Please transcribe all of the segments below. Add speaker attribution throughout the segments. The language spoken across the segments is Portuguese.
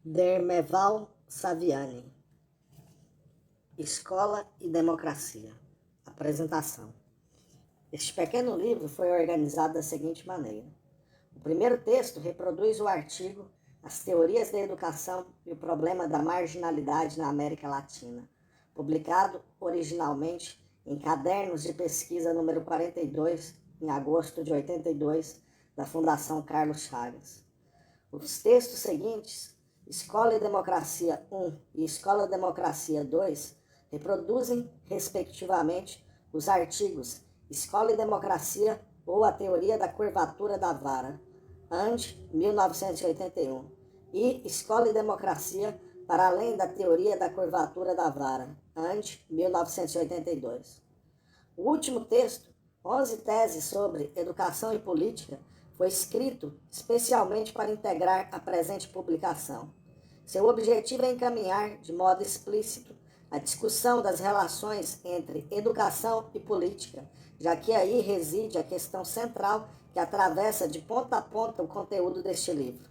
Speaker 1: Dermeval Saviani. Escola e Democracia. Apresentação. Este pequeno livro foi organizado da seguinte maneira. O primeiro texto reproduz o artigo As Teorias da Educação e o Problema da Marginalidade na América Latina, publicado originalmente em Cadernos de Pesquisa número 42, em agosto de 82, da Fundação Carlos Chagas. Os textos seguintes, Escola e Democracia 1 e Escola e Democracia 2, reproduzem, respectivamente, os artigos Escola e Democracia ou a Teoria da Curvatura da Vara, AND, 1981, e Escola e Democracia para além da Teoria da Curvatura da Vara, AND, 1982. O último texto, 11 teses sobre educação e política, foi escrito especialmente para integrar a presente publicação. Seu objetivo é encaminhar, de modo explícito, a discussão das relações entre educação e política, já que aí reside a questão central que atravessa de ponta a ponta o conteúdo deste livro.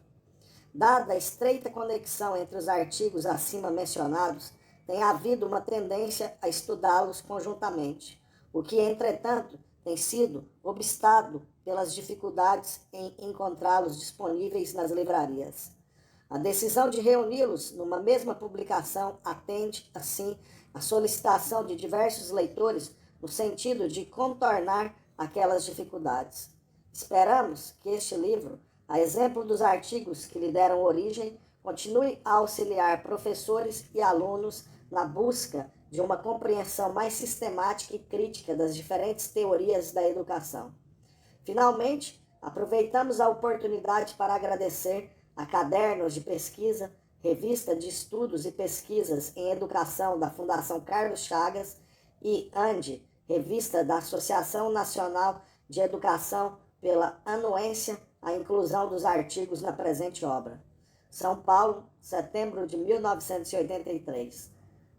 Speaker 1: Dada a estreita conexão entre os artigos acima mencionados, tem havido uma tendência a estudá-los conjuntamente, o que, entretanto, tem sido obstado pelas dificuldades em encontrá-los disponíveis nas livrarias. A decisão de reuni-los numa mesma publicação atende, assim, à solicitação de diversos leitores no sentido de contornar aquelas dificuldades. Esperamos que este livro, a exemplo dos artigos que lhe deram origem, continue a auxiliar professores e alunos na busca de uma compreensão mais sistemática e crítica das diferentes teorias da educação. Finalmente, aproveitamos a oportunidade para agradecer a Cadernos de Pesquisa, Revista de Estudos e Pesquisas em Educação da Fundação Carlos Chagas, e AND, Revista da Associação Nacional de Educação, pela anuência à inclusão dos artigos na presente obra. São Paulo, setembro de 1983.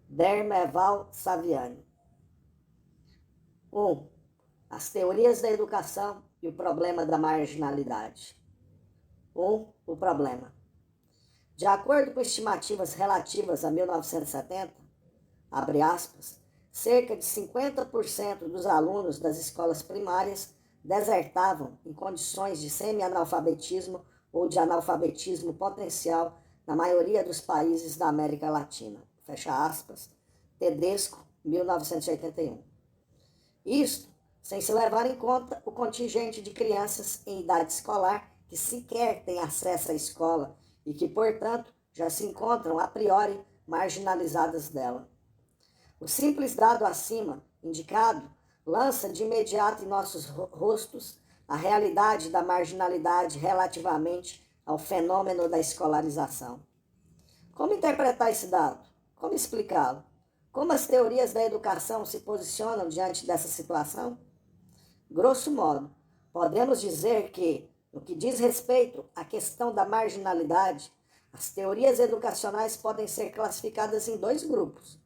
Speaker 1: Dermeval Saviani. 1. As teorias da educação e o problema da marginalidade. 1. O problema. De acordo com estimativas relativas a 1970, abre aspas, cerca de 50% dos alunos das escolas primárias desertavam em condições de semi-analfabetismo ou de analfabetismo potencial na maioria dos países da América Latina. Fecha aspas, Tedesco, 1981. Isto sem se levar em conta o contingente de crianças em idade escolar que sequer têm acesso à escola e que, portanto, já se encontram a priori marginalizadas dela. O simples dado acima, indicado, lança de imediato em nossos rostos a realidade da marginalidade relativamente ao fenômeno da escolarização. Como interpretar esse dado? Como explicá-lo? Como as teorias da educação se posicionam diante dessa situação? Grosso modo, podemos dizer que, no que diz respeito à questão da marginalidade, as teorias educacionais podem ser classificadas em dois grupos.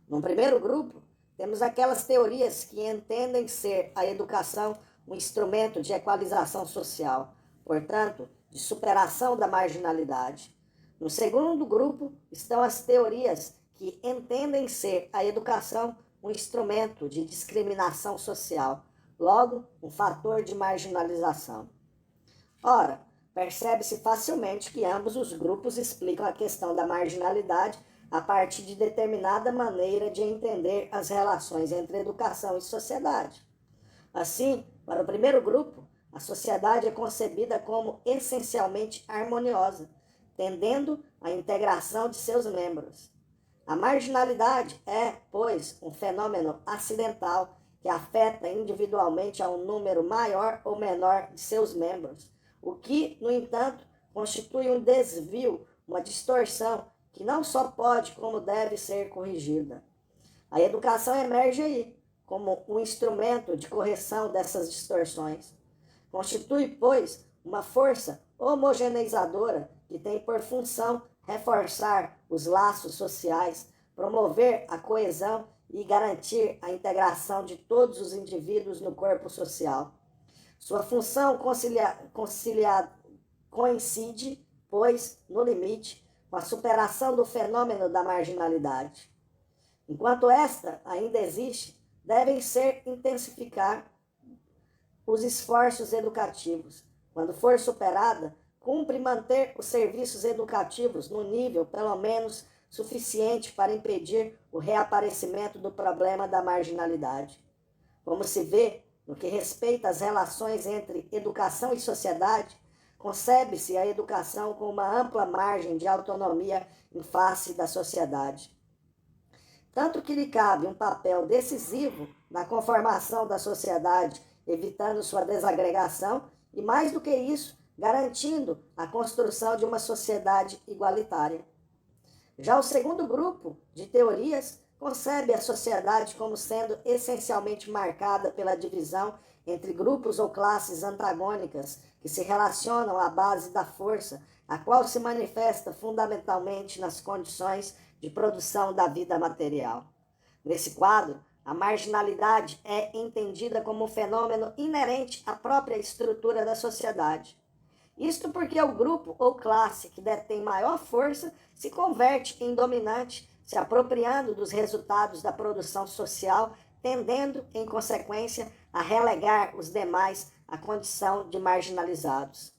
Speaker 1: No primeiro grupo, temos aquelas teorias que entendem ser a educação um instrumento de equalização social, portanto, de superação da marginalidade. No segundo grupo, estão as teorias que entendem ser a educação um instrumento de discriminação social, logo, um fator de marginalização. Ora, percebe-se facilmente que ambos os grupos explicam a questão da marginalidade a partir de determinada maneira de entender as relações entre educação e sociedade. Assim, para o primeiro grupo, a sociedade é concebida como essencialmente harmoniosa, tendendo à integração de seus membros. A marginalidade é, pois, um fenômeno acidental que afeta individualmente a um número maior ou menor de seus membros, o que, no entanto, constitui um desvio, uma distorção, que não só pode, como deve ser corrigida. A educação emerge aí, como um instrumento de correção dessas distorções. Constitui, pois, uma força homogeneizadora que tem por função reforçar os laços sociais, promover a coesão e garantir a integração de todos os indivíduos no corpo social. Sua função coincide, pois, no limite, com a superação do fenômeno da marginalidade. Enquanto esta ainda existe, devem ser intensificar os esforços educativos. Quando for superada, cumpre manter os serviços educativos no nível, pelo menos, suficiente para impedir o reaparecimento do problema da marginalidade. Como se vê, no que respeita às relações entre educação e sociedade, concebe-se a educação com uma ampla margem de autonomia em face da sociedade. Tanto que lhe cabe um papel decisivo na conformação da sociedade, evitando sua desagregação e, mais do que isso, garantindo a construção de uma sociedade igualitária. Já o segundo grupo de teorias concebe a sociedade como sendo essencialmente marcada pela divisão entre grupos ou classes antagônicas que se relacionam à base da força, a qual se manifesta fundamentalmente nas condições de produção da vida material. Nesse quadro, a marginalidade é entendida como um fenômeno inerente à própria estrutura da sociedade. Isto porque o grupo ou classe que detém maior força se converte em dominante, se apropriando dos resultados da produção social, tendendo, em consequência, a relegar os demais à condição de marginalizados.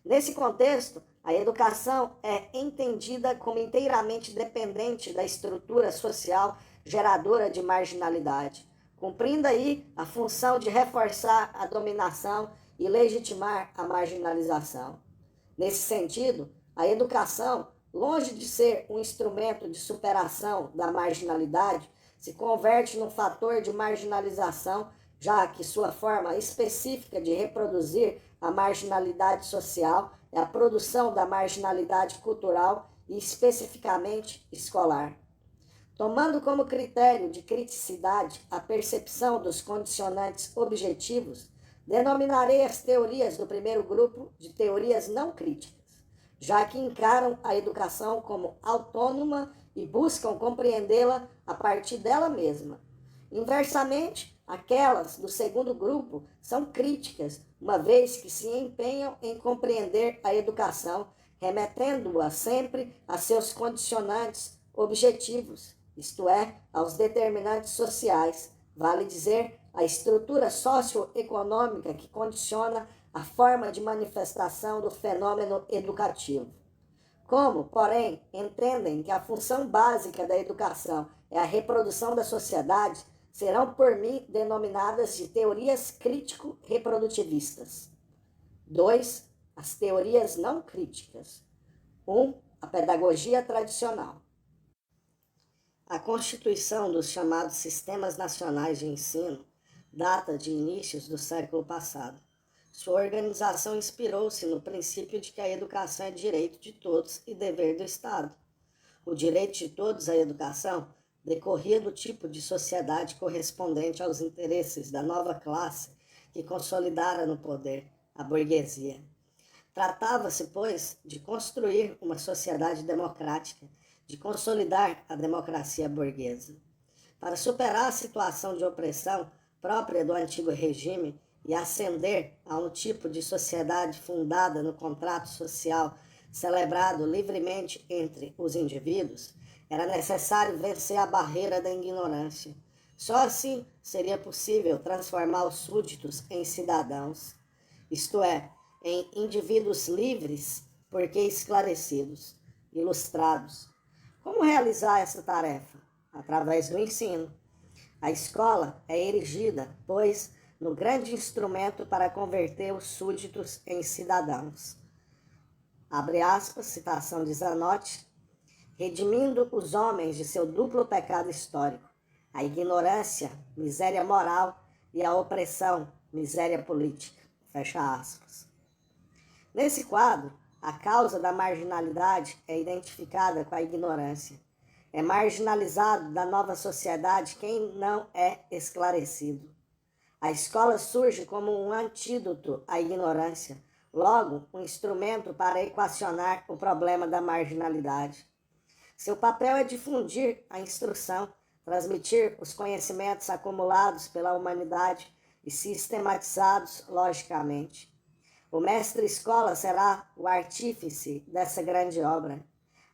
Speaker 1: Nesse contexto, a educação é entendida como inteiramente dependente da estrutura social geradora de marginalidade, cumprindo aí a função de reforçar a dominação e legitimar a marginalização. Nesse sentido, a educação, longe de ser um instrumento de superação da marginalidade, se converte num fator de marginalização, já que sua forma específica de reproduzir a marginalidade social é a produção da marginalidade cultural e especificamente escolar. Tomando como critério de criticidade a percepção dos condicionantes objetivos, denominarei as teorias do primeiro grupo de teorias não críticas, já que encaram a educação como autônoma e buscam compreendê-la a partir dela mesma. Inversamente, aquelas do segundo grupo são críticas, uma vez que se empenham em compreender a educação, remetendo-a sempre a seus condicionantes objetivos, isto é, aos determinantes sociais, vale dizer, a estrutura socioeconômica que condiciona a forma de manifestação do fenômeno educativo. Como, porém, entendem que a função básica da educação é a reprodução da sociedade, serão por mim denominadas de teorias crítico-reprodutivistas. 2. As teorias não críticas. 1. A pedagogia tradicional. A constituição dos chamados sistemas nacionais de ensino data de inícios do século passado. Sua organização inspirou-se no princípio de que a educação é direito de todos e dever do Estado. O direito de todos à educação decorria do tipo de sociedade correspondente aos interesses da nova classe que consolidara no poder a burguesia. Tratava-se, pois, de construir uma sociedade democrática, de consolidar a democracia burguesa. Para superar a situação de opressão própria do antigo regime e ascender a um tipo de sociedade fundada no contrato social celebrado livremente entre os indivíduos, era necessário vencer a barreira da ignorância. Só assim seria possível transformar os súditos em cidadãos, isto é, em indivíduos livres, porque esclarecidos, ilustrados. Como realizar essa tarefa? Através do ensino. A escola é erigida, pois, no grande instrumento para converter os súditos em cidadãos. Abre aspas, citação de Zanotti, redimindo os homens de seu duplo pecado histórico, a ignorância, miséria moral, e a opressão, miséria política. Fecha aspas. Nesse quadro, a causa da marginalidade é identificada com a ignorância. É marginalizado da nova sociedade quem não é esclarecido. A escola surge como um antídoto à ignorância, logo, um instrumento para equacionar o problema da marginalidade. Seu papel é difundir a instrução, transmitir os conhecimentos acumulados pela humanidade e sistematizados logicamente. O mestre-escola será o artífice dessa grande obra.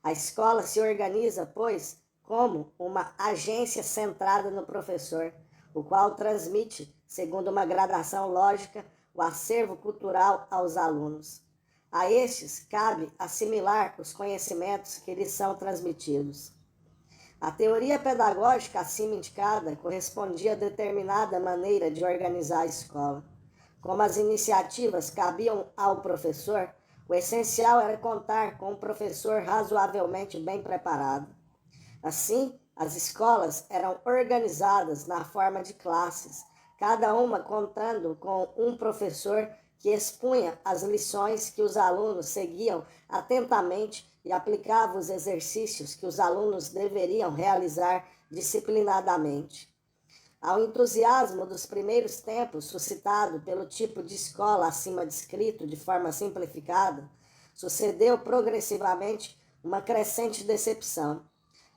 Speaker 1: A escola se organiza, pois, como uma agência centrada no professor, o qual transmite, segundo uma gradação lógica, o acervo cultural aos alunos. A estes cabe assimilar os conhecimentos que lhes são transmitidos. A teoria pedagógica acima indicada correspondia a determinada maneira de organizar a escola. Como as iniciativas cabiam ao professor, o essencial era contar com um professor razoavelmente bem preparado. Assim, as escolas eram organizadas na forma de classes, cada uma contando com um professor que expunha as lições que os alunos seguiam atentamente e aplicava os exercícios que os alunos deveriam realizar disciplinadamente. Ao entusiasmo dos primeiros tempos, suscitado pelo tipo de escola acima descrito de forma simplificada, sucedeu progressivamente uma crescente decepção.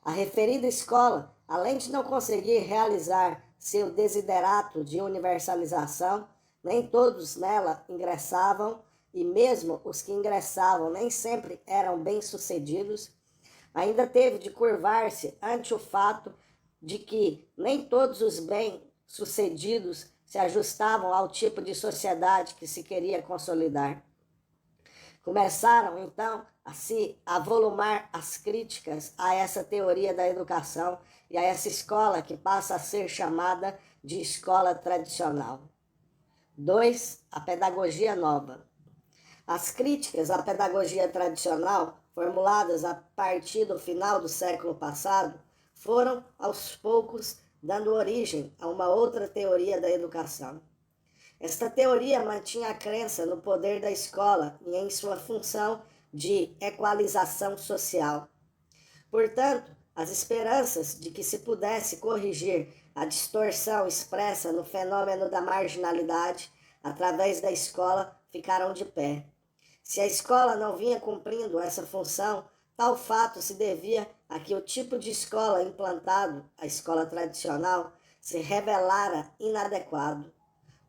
Speaker 1: A referida escola, além de não conseguir realizar seu desiderato de universalização, nem todos nela ingressavam, e mesmo os que ingressavam nem sempre eram bem-sucedidos, ainda teve de curvar-se ante o fato de que nem todos os bem-sucedidos se ajustavam ao tipo de sociedade que se queria consolidar. Começaram, então, a se avolumar as críticas a essa teoria da educação e a essa escola que passa a ser chamada de escola tradicional. 2. A pedagogia nova. As críticas à pedagogia tradicional, formuladas a partir do final do século passado, foram, aos poucos, dando origem a uma outra teoria da educação. Esta teoria mantinha a crença no poder da escola e em sua função de equalização social. Portanto, as esperanças de que se pudesse corrigir a distorção expressa no fenômeno da marginalidade através da escola ficaram de pé. Se a escola não vinha cumprindo essa função, tal fato se devia a que o tipo de escola implantado, a escola tradicional, se revelara inadequado.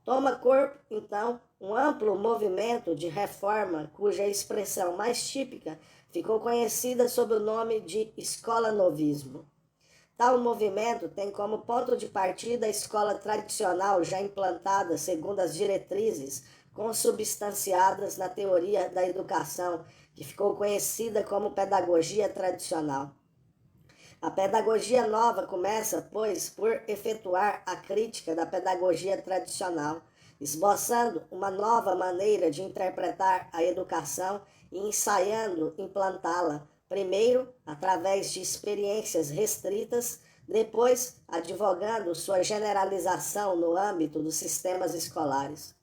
Speaker 1: Toma corpo, então, um amplo movimento de reforma cuja expressão mais típica ficou conhecida sob o nome de escola-novismo. Tal movimento tem como ponto de partida a escola tradicional já implantada segundo as diretrizes consubstanciadas na teoria da educação, que ficou conhecida como pedagogia tradicional. A pedagogia nova começa, pois, por efetuar a crítica da pedagogia tradicional, esboçando uma nova maneira de interpretar a educação e ensaiando implantá-la, primeiro através de experiências restritas, depois advogando sua generalização no âmbito dos sistemas escolares.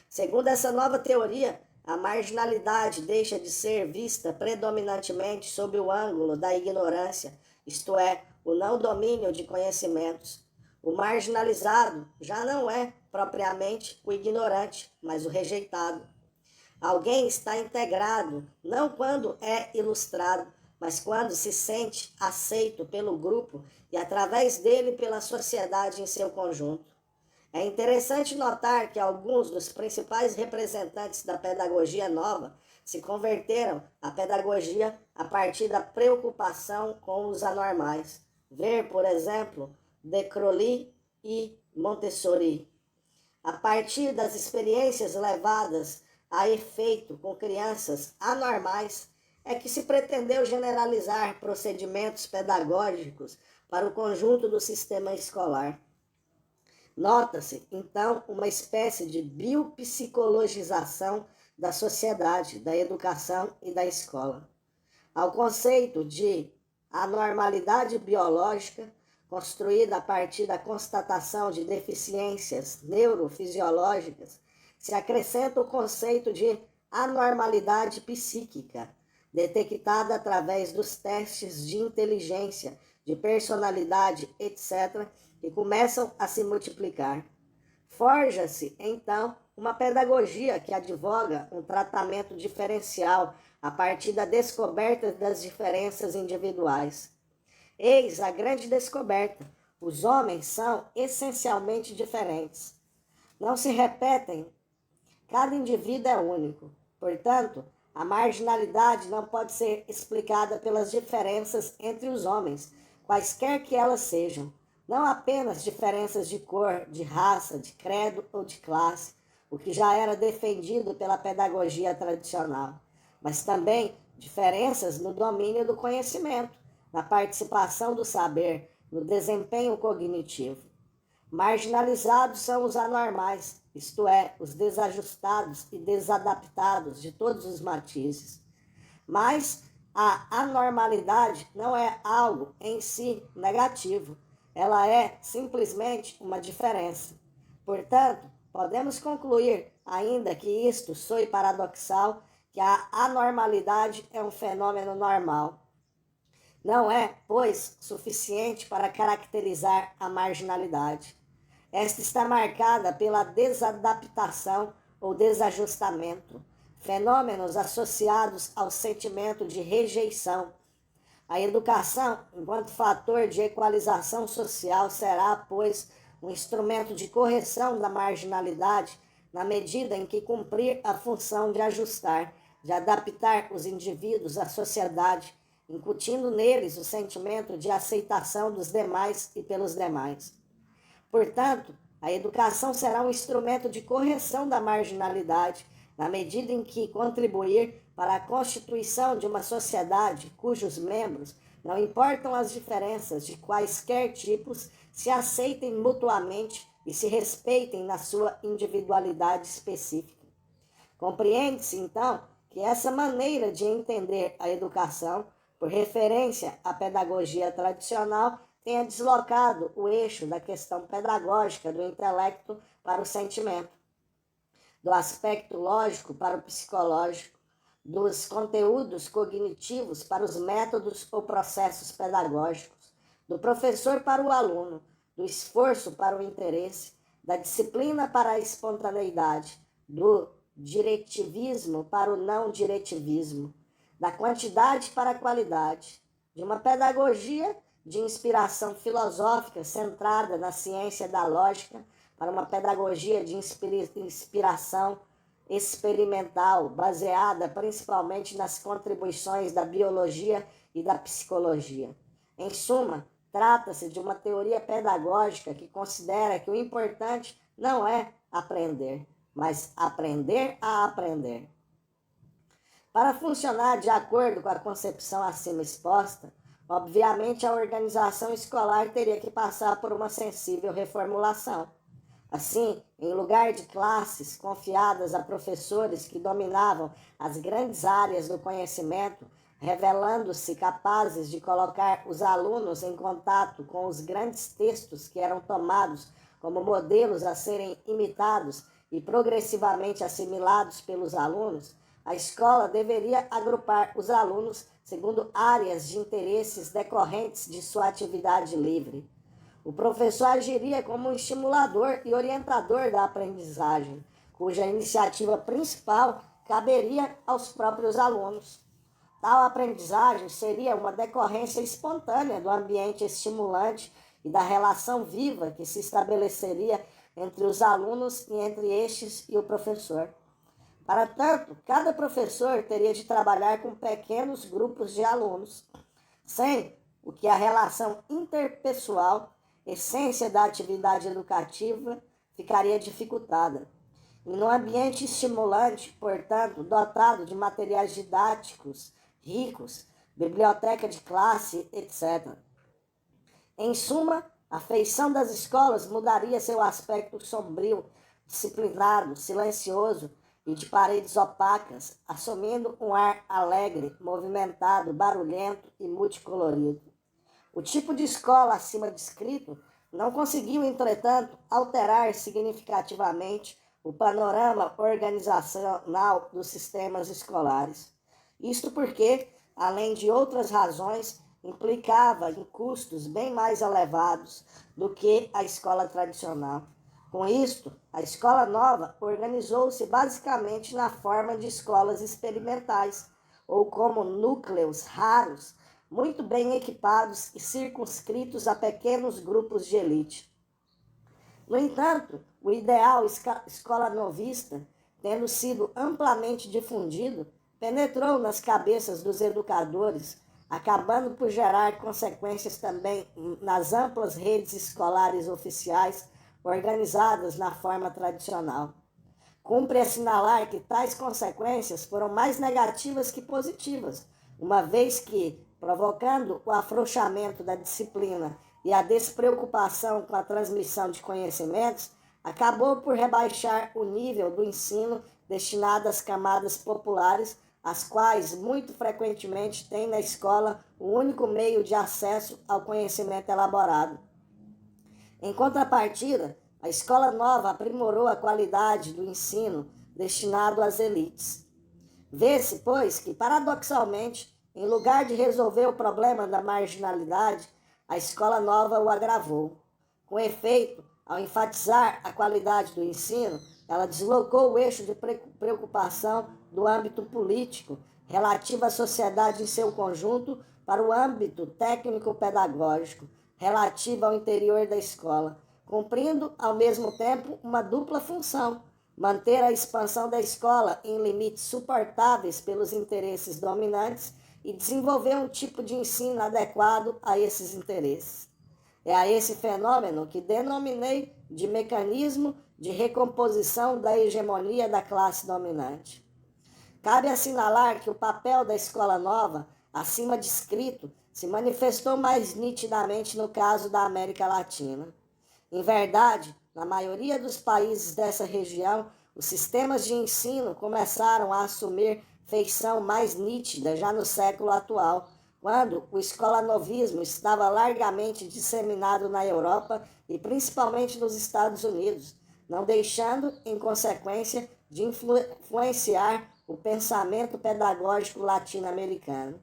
Speaker 1: Segundo essa nova teoria, a marginalidade deixa de ser vista predominantemente sob o ângulo da ignorância, isto é, o não domínio de conhecimentos. O marginalizado já não é propriamente o ignorante, mas o rejeitado. Alguém está integrado, não quando é ilustrado, mas quando se sente aceito pelo grupo e, através dele, pela sociedade em seu conjunto. É interessante notar que alguns dos principais representantes da pedagogia nova se converteram à pedagogia a partir da preocupação com os anormais. Ver, por exemplo, De Crowley e Montessori. A partir das experiências levadas a efeito com crianças anormais, é que se pretendeu generalizar procedimentos pedagógicos para o conjunto do sistema escolar. Nota-se, então, uma espécie de biopsicologização da sociedade, da educação e da escola. Ao conceito de anormalidade biológica, construída a partir da constatação de deficiências neurofisiológicas, se acrescenta o conceito de anormalidade psíquica, detectada através dos testes de inteligência, de personalidade, etc., que começam a se multiplicar. Forja-se, então, uma pedagogia que advoga um tratamento diferencial a partir da descoberta das diferenças individuais. Eis a grande descoberta: os homens são essencialmente diferentes. Não se repetem, cada indivíduo é único. Portanto, A marginalidade não pode ser explicada pelas diferenças entre os homens, quaisquer que elas sejam, não apenas diferenças de cor, de raça, de credo ou de classe, o que já era defendido pela pedagogia tradicional, mas também diferenças no domínio do conhecimento, na participação do saber, no desempenho cognitivo. Marginalizados são os anormais, isto é, os desajustados e desadaptados de todos os matizes. Mas a anormalidade não é algo em si negativo, ela é simplesmente uma diferença. Portanto, podemos concluir, ainda que isto soe paradoxal, que a anormalidade é um fenômeno normal. Não é, pois, suficiente para caracterizar a marginalidade. Esta está marcada pela desadaptação ou desajustamento, fenômenos associados ao sentimento de rejeição. A educação, enquanto fator de equalização social, será, pois, um instrumento de correção da marginalidade na medida em que cumprir a função de ajustar, de adaptar os indivíduos à sociedade, incutindo neles o sentimento de aceitação dos demais e pelos demais. Portanto, a educação será um instrumento de correção da marginalidade, na medida em que contribuir para a constituição de uma sociedade cujos membros, não importam as diferenças de quaisquer tipos, se aceitem mutuamente e se respeitem na sua individualidade específica. Compreende-se, então, que essa maneira de entender a educação, por referência à pedagogia tradicional, tenha deslocado o eixo da questão pedagógica do intelecto para o sentimento, do aspecto lógico para o psicológico, dos conteúdos cognitivos para os métodos ou processos pedagógicos, do professor para o aluno, do esforço para o interesse, da disciplina para a espontaneidade, do diretivismo para o não diretivismo, da quantidade para a qualidade, de uma pedagogia de inspiração filosófica centrada na ciência da lógica para uma pedagogia de inspiração experimental, baseada principalmente nas contribuições da biologia e da psicologia. Em suma, trata-se de uma teoria pedagógica que considera que o importante não é aprender, mas aprender a aprender. Para funcionar de acordo com a concepção acima exposta, obviamente, a organização escolar teria que passar por uma sensível reformulação. Assim, em lugar de classes confiadas a professores que dominavam as grandes áreas do conhecimento, revelando-se capazes de colocar os alunos em contato com os grandes textos que eram tomados como modelos a serem imitados e progressivamente assimilados pelos alunos, a escola deveria agrupar os alunos segundo áreas de interesses decorrentes de sua atividade livre. O professor agiria como um estimulador e orientador da aprendizagem, cuja iniciativa principal caberia aos próprios alunos. Tal aprendizagem seria uma decorrência espontânea do ambiente estimulante e da relação viva que se estabeleceria entre os alunos e entre estes e o professor. Para tanto, cada professor teria de trabalhar com pequenos grupos de alunos, sem o que a relação interpessoal, essência da atividade educativa, ficaria dificultada. E no ambiente estimulante, portanto, dotado de materiais didáticos ricos, biblioteca de classe, etc. Em suma, a feição das escolas mudaria seu aspecto sombrio, disciplinado, silencioso e de paredes opacas, assumindo um ar alegre, movimentado, barulhento e multicolorido. O tipo de escola acima descrito não conseguiu, entretanto, alterar significativamente o panorama organizacional dos sistemas escolares. Isto porque, além de outras razões, implicava em custos bem mais elevados do que a escola tradicional. Com isto, a escola nova organizou-se basicamente na forma de escolas experimentais, ou como núcleos raros, muito bem equipados e circunscritos a pequenos grupos de elite. No entanto, o ideal escola novista, tendo sido amplamente difundido, penetrou nas cabeças dos educadores, acabando por gerar consequências também nas amplas redes escolares oficiais organizadas na forma tradicional. Cumpre assinalar que tais consequências foram mais negativas que positivas, uma vez que, provocando o afrouxamento da disciplina e a despreocupação com a transmissão de conhecimentos, acabou por rebaixar o nível do ensino destinado às camadas populares, as quais muito frequentemente têm na escola o único meio de acesso ao conhecimento elaborado. Em contrapartida, a escola nova aprimorou a qualidade do ensino destinado às elites. Vê-se, pois, que, paradoxalmente, em lugar de resolver o problema da marginalidade, a escola nova o agravou. Com efeito, ao enfatizar a qualidade do ensino, ela deslocou o eixo de preocupação do âmbito político relativo à sociedade em seu conjunto para o âmbito técnico-pedagógico relativo ao interior da escola, cumprindo, ao mesmo tempo, uma dupla função: manter a expansão da escola em limites suportáveis pelos interesses dominantes e desenvolver um tipo de ensino adequado a esses interesses. É a esse fenômeno que denominei de mecanismo de recomposição da hegemonia da classe dominante. Cabe assinalar que o papel da escola nova, acima descrito, se manifestou mais nitidamente no caso da América Latina. Em verdade, na maioria dos países dessa região, os sistemas de ensino começaram a assumir feição mais nítida já no século atual, quando o escolanovismo estava largamente disseminado na Europa e principalmente nos Estados Unidos, não deixando, em consequência, de influenciar o pensamento pedagógico latino-americano.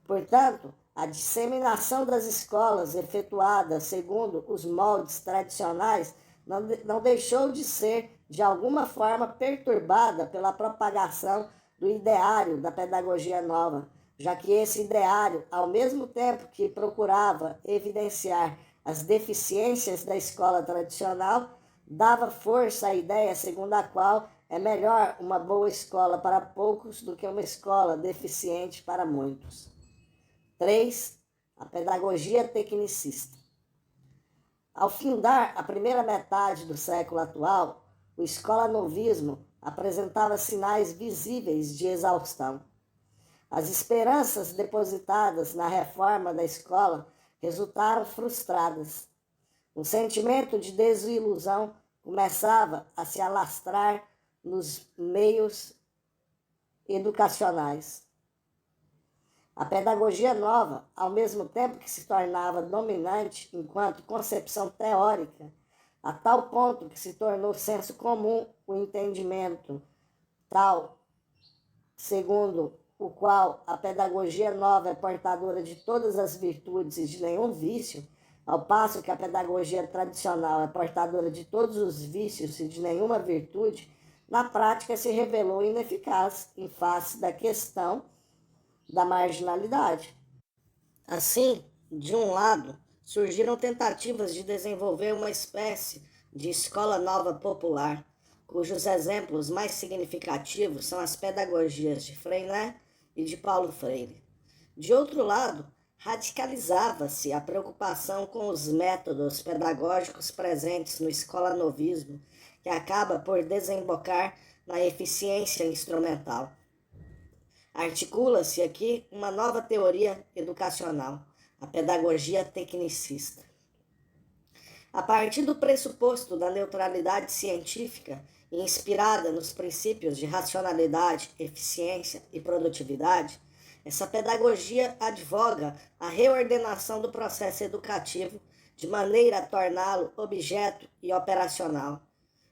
Speaker 1: Portanto, a disseminação das escolas efetuada segundo os moldes tradicionais não deixou de ser, de alguma forma, perturbada pela propagação do ideário da pedagogia nova, já que esse ideário, ao mesmo tempo que procurava evidenciar as deficiências da escola tradicional, dava força à ideia segundo a qual é melhor uma boa escola para poucos do que uma escola deficiente para muitos. 3. A pedagogia tecnicista. Ao findar a primeira metade do século atual, o escolanovismo apresentava sinais visíveis de exaustão. As esperanças depositadas na reforma da escola resultaram frustradas. Um sentimento de desilusão começava a se alastrar nos meios educacionais. A pedagogia nova, ao mesmo tempo que se tornava dominante enquanto concepção teórica, a tal ponto que se tornou senso comum o entendimento tal, segundo o qual a pedagogia nova é portadora de todas as virtudes e de nenhum vício, ao passo que a pedagogia tradicional é portadora de todos os vícios e de nenhuma virtude, na prática se revelou ineficaz em face da questão da marginalidade. Assim, de um lado, surgiram tentativas de desenvolver uma espécie de escola nova popular, cujos exemplos mais significativos são as pedagogias de Freinet e de Paulo Freire. De outro lado, radicalizava-se a preocupação com os métodos pedagógicos presentes no escolanovismo, que acaba por desembocar na eficiência instrumental. Articula-se aqui uma nova teoria educacional, a pedagogia tecnicista. A partir do pressuposto da neutralidade científica e inspirada nos princípios de racionalidade, eficiência e produtividade, essa pedagogia advoga a reordenação do processo educativo de maneira a torná-lo objeto e operacional.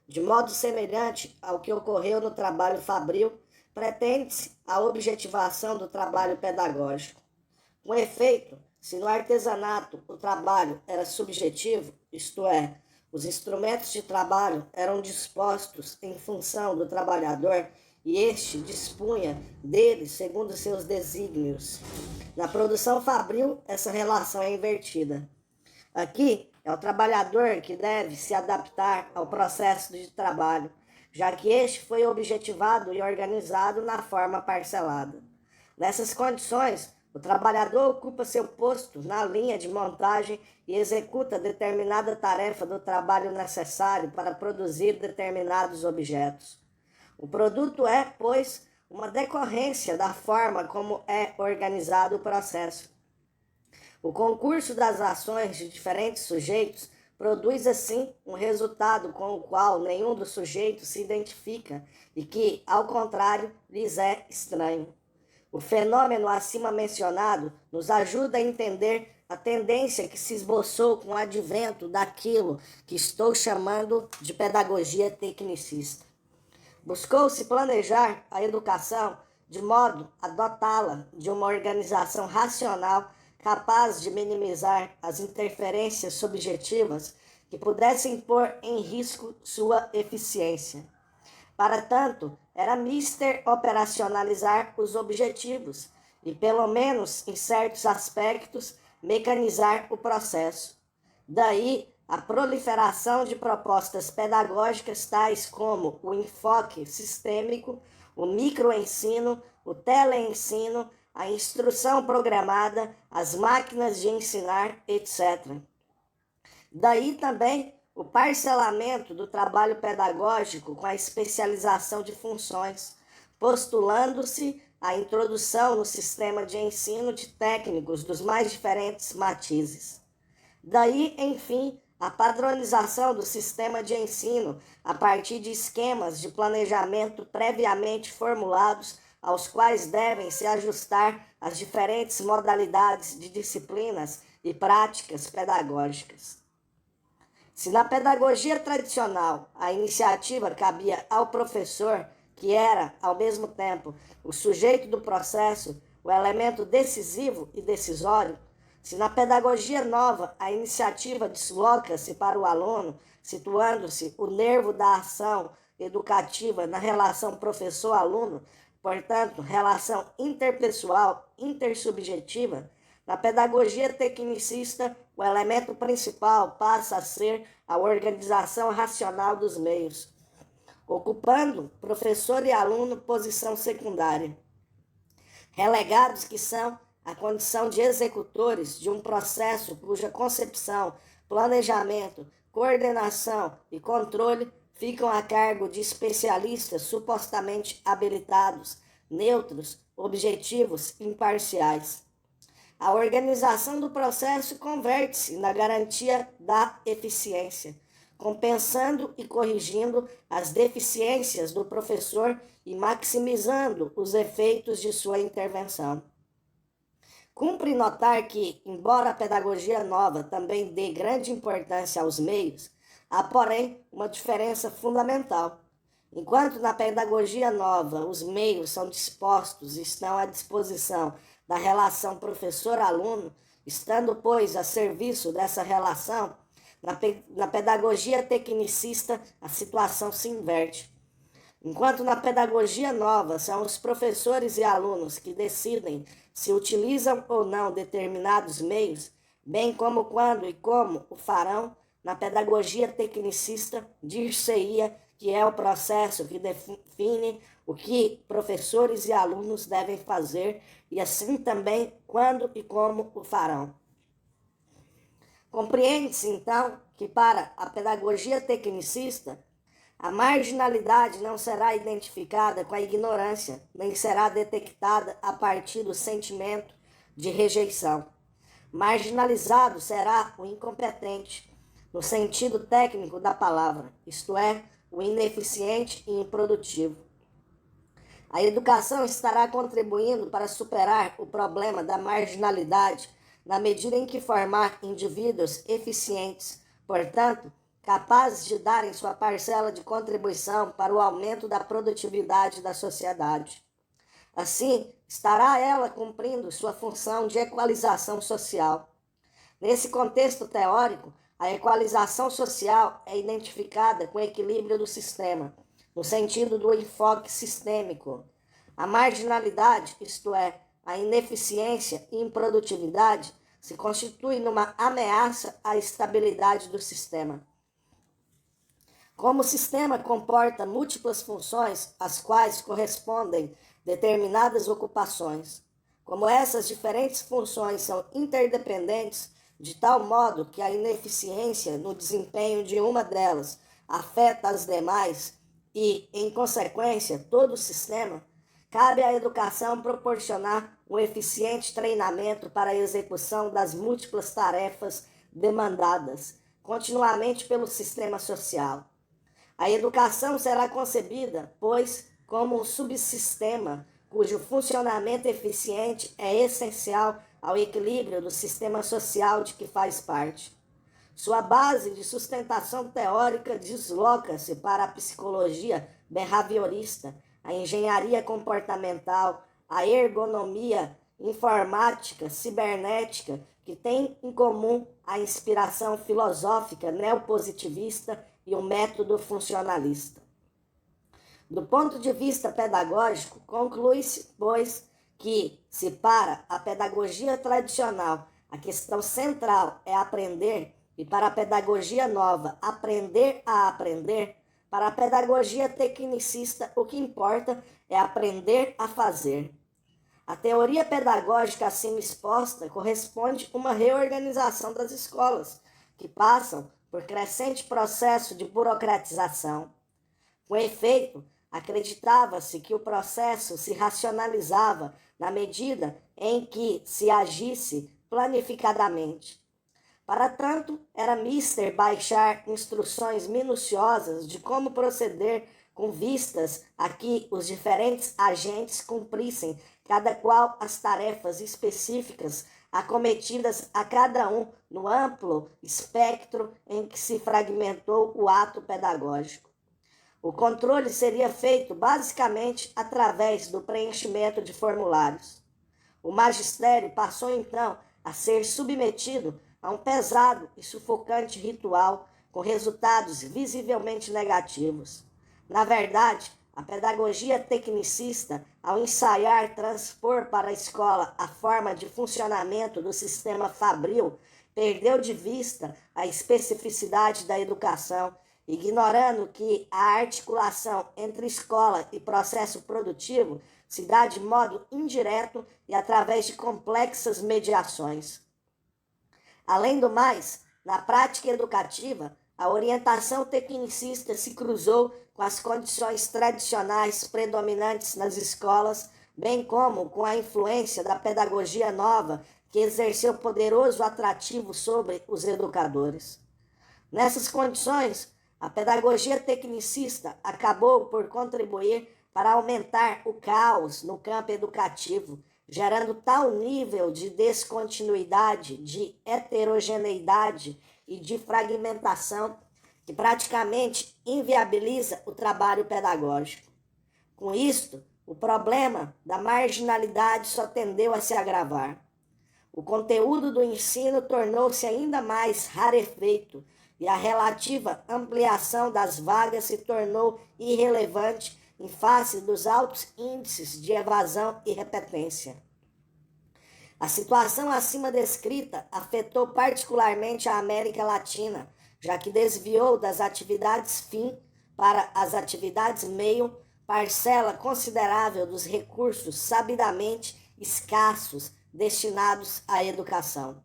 Speaker 1: De modo semelhante ao que ocorreu no trabalho fabril, pretende-se a objetivação do trabalho pedagógico. Com efeito, se no artesanato o trabalho era subjetivo, isto é, os instrumentos de trabalho eram dispostos em função do trabalhador e este dispunha deles segundo seus desígnios. Na produção fabril, essa relação é invertida. Aqui é o trabalhador que deve se adaptar ao processo de trabalho, já que este foi objetivado e organizado na forma parcelada. Nessas condições, o trabalhador ocupa seu posto na linha de montagem e executa determinada tarefa do trabalho necessário para produzir determinados objetos. O produto é, pois, uma decorrência da forma como é organizado o processo. O concurso das ações de diferentes sujeitos produz, assim, um resultado com o qual nenhum dos sujeitos se identifica e que, ao contrário, lhes é estranho. O fenômeno acima mencionado nos ajuda a entender a tendência que se esboçou com o advento daquilo que estou chamando de pedagogia tecnicista. Buscou-se planejar a educação de modo a dotá-la de uma organização racional capaz de minimizar as interferências subjetivas que pudessem pôr em risco sua eficiência. Para tanto, era mister operacionalizar os objetivos e, pelo menos em certos aspectos, mecanizar o processo. Daí a proliferação de propostas pedagógicas tais como o enfoque sistêmico, o microensino, o teleensino, a instrução programada, as máquinas de ensinar, etc. Daí também o parcelamento do trabalho pedagógico com a especialização de funções, postulando-se a introdução no sistema de ensino de técnicos dos mais diferentes matizes. Daí, enfim, a padronização do sistema de ensino a partir de esquemas de planejamento previamente formulados aos quais devem se ajustar as diferentes modalidades de disciplinas e práticas pedagógicas. Se na pedagogia tradicional a iniciativa cabia ao professor, que era, ao mesmo tempo, o sujeito do processo, o elemento decisivo e decisório, se na pedagogia nova a iniciativa desloca-se para o aluno, situando-se o nervo da ação educativa na relação professor-aluno, portanto, relação interpessoal, intersubjetiva, na pedagogia tecnicista, o elemento principal passa a ser a organização racional dos meios, ocupando professor e aluno posição secundária. Relegados que são a condição de executores de um processo cuja concepção, planejamento, coordenação e controle ficam a cargo de especialistas supostamente habilitados, neutros, objetivos, imparciais. A organização do processo converte-se na garantia da eficiência, compensando e corrigindo as deficiências do professor e maximizando os efeitos de sua intervenção. Cumpre notar que, embora a pedagogia nova também dê grande importância aos meios, há, porém, uma diferença fundamental. Enquanto na pedagogia nova os meios são dispostos e estão à disposição da relação professor-aluno, estando, pois, a serviço dessa relação, na pedagogia tecnicista a situação se inverte. Enquanto na pedagogia nova são os professores e alunos que decidem se utilizam ou não determinados meios, bem como quando e como o farão, na pedagogia tecnicista dir-se-ia que é o processo que define o que professores e alunos devem fazer e assim também quando e como o farão. Compreende-se, então, que para a pedagogia tecnicista, a marginalidade não será identificada com a ignorância, nem será detectada a partir do sentimento de rejeição. Marginalizado será o incompetente, no sentido técnico da palavra, isto é, o ineficiente e improdutivo. A educação estará contribuindo para superar o problema da marginalidade na medida em que formar indivíduos eficientes, portanto, capazes de darem sua parcela de contribuição para o aumento da produtividade da sociedade. Assim, estará ela cumprindo sua função de equalização social. Nesse contexto teórico, a equalização social é identificada com o equilíbrio do sistema, no sentido do enfoque sistêmico. A marginalidade, isto é, a ineficiência e improdutividade, se constitui numa ameaça à estabilidade do sistema. Como o sistema comporta múltiplas funções, às quais correspondem determinadas ocupações, como essas diferentes funções são interdependentes, de tal modo que a ineficiência no desempenho de uma delas afeta as demais e, em consequência, todo o sistema, cabe à educação proporcionar um eficiente treinamento para a execução das múltiplas tarefas demandadas continuamente pelo sistema social. A educação será concebida, pois, como um subsistema cujo funcionamento eficiente é essencial ao equilíbrio do sistema social de que faz parte. Sua base de sustentação teórica desloca-se para a psicologia behaviorista, a engenharia comportamental, a ergonomia, informática, cibernética, que tem em comum a inspiração filosófica neopositivista e o método funcionalista. Do ponto de vista pedagógico, conclui-se, pois, que, se para a pedagogia tradicional a questão central é aprender, e para a pedagogia nova, aprender a aprender, para a pedagogia tecnicista, o que importa é aprender a fazer. A teoria pedagógica acima exposta corresponde a uma reorganização das escolas, que passam por crescente processo de burocratização. Com efeito, acreditava-se que o processo se racionalizava na medida em que se agisse planificadamente. Para tanto, era mister baixar instruções minuciosas de como proceder com vistas a que os diferentes agentes cumprissem cada qual as tarefas específicas acometidas a cada um no amplo espectro em que se fragmentou o ato pedagógico. O controle seria feito basicamente através do preenchimento de formulários. O magistério passou então a ser submetido a um pesado e sufocante ritual com resultados visivelmente negativos. Na verdade, a pedagogia tecnicista, ao ensaiar transpor para a escola a forma de funcionamento do sistema fabril, perdeu de vista a especificidade da educação, ignorando que a articulação entre escola e processo produtivo se dá de modo indireto e através de complexas mediações. Além do mais, na prática educativa, a orientação tecnicista se cruzou com as condições tradicionais predominantes nas escolas, bem como com a influência da pedagogia nova, que exerceu poderoso atrativo sobre os educadores. Nessas condições, a pedagogia tecnicista acabou por contribuir para aumentar o caos no campo educativo, gerando tal nível de descontinuidade, de heterogeneidade e de fragmentação que praticamente inviabiliza o trabalho pedagógico. Com isto, o problema da marginalidade só tendeu a se agravar. O conteúdo do ensino tornou-se ainda mais rarefeito e a relativa ampliação das vagas se tornou irrelevante em face dos altos índices de evasão e repetência. A situação acima descrita afetou particularmente a América Latina, já que desviou das atividades fim para as atividades meio parcela considerável dos recursos sabidamente escassos destinados à educação.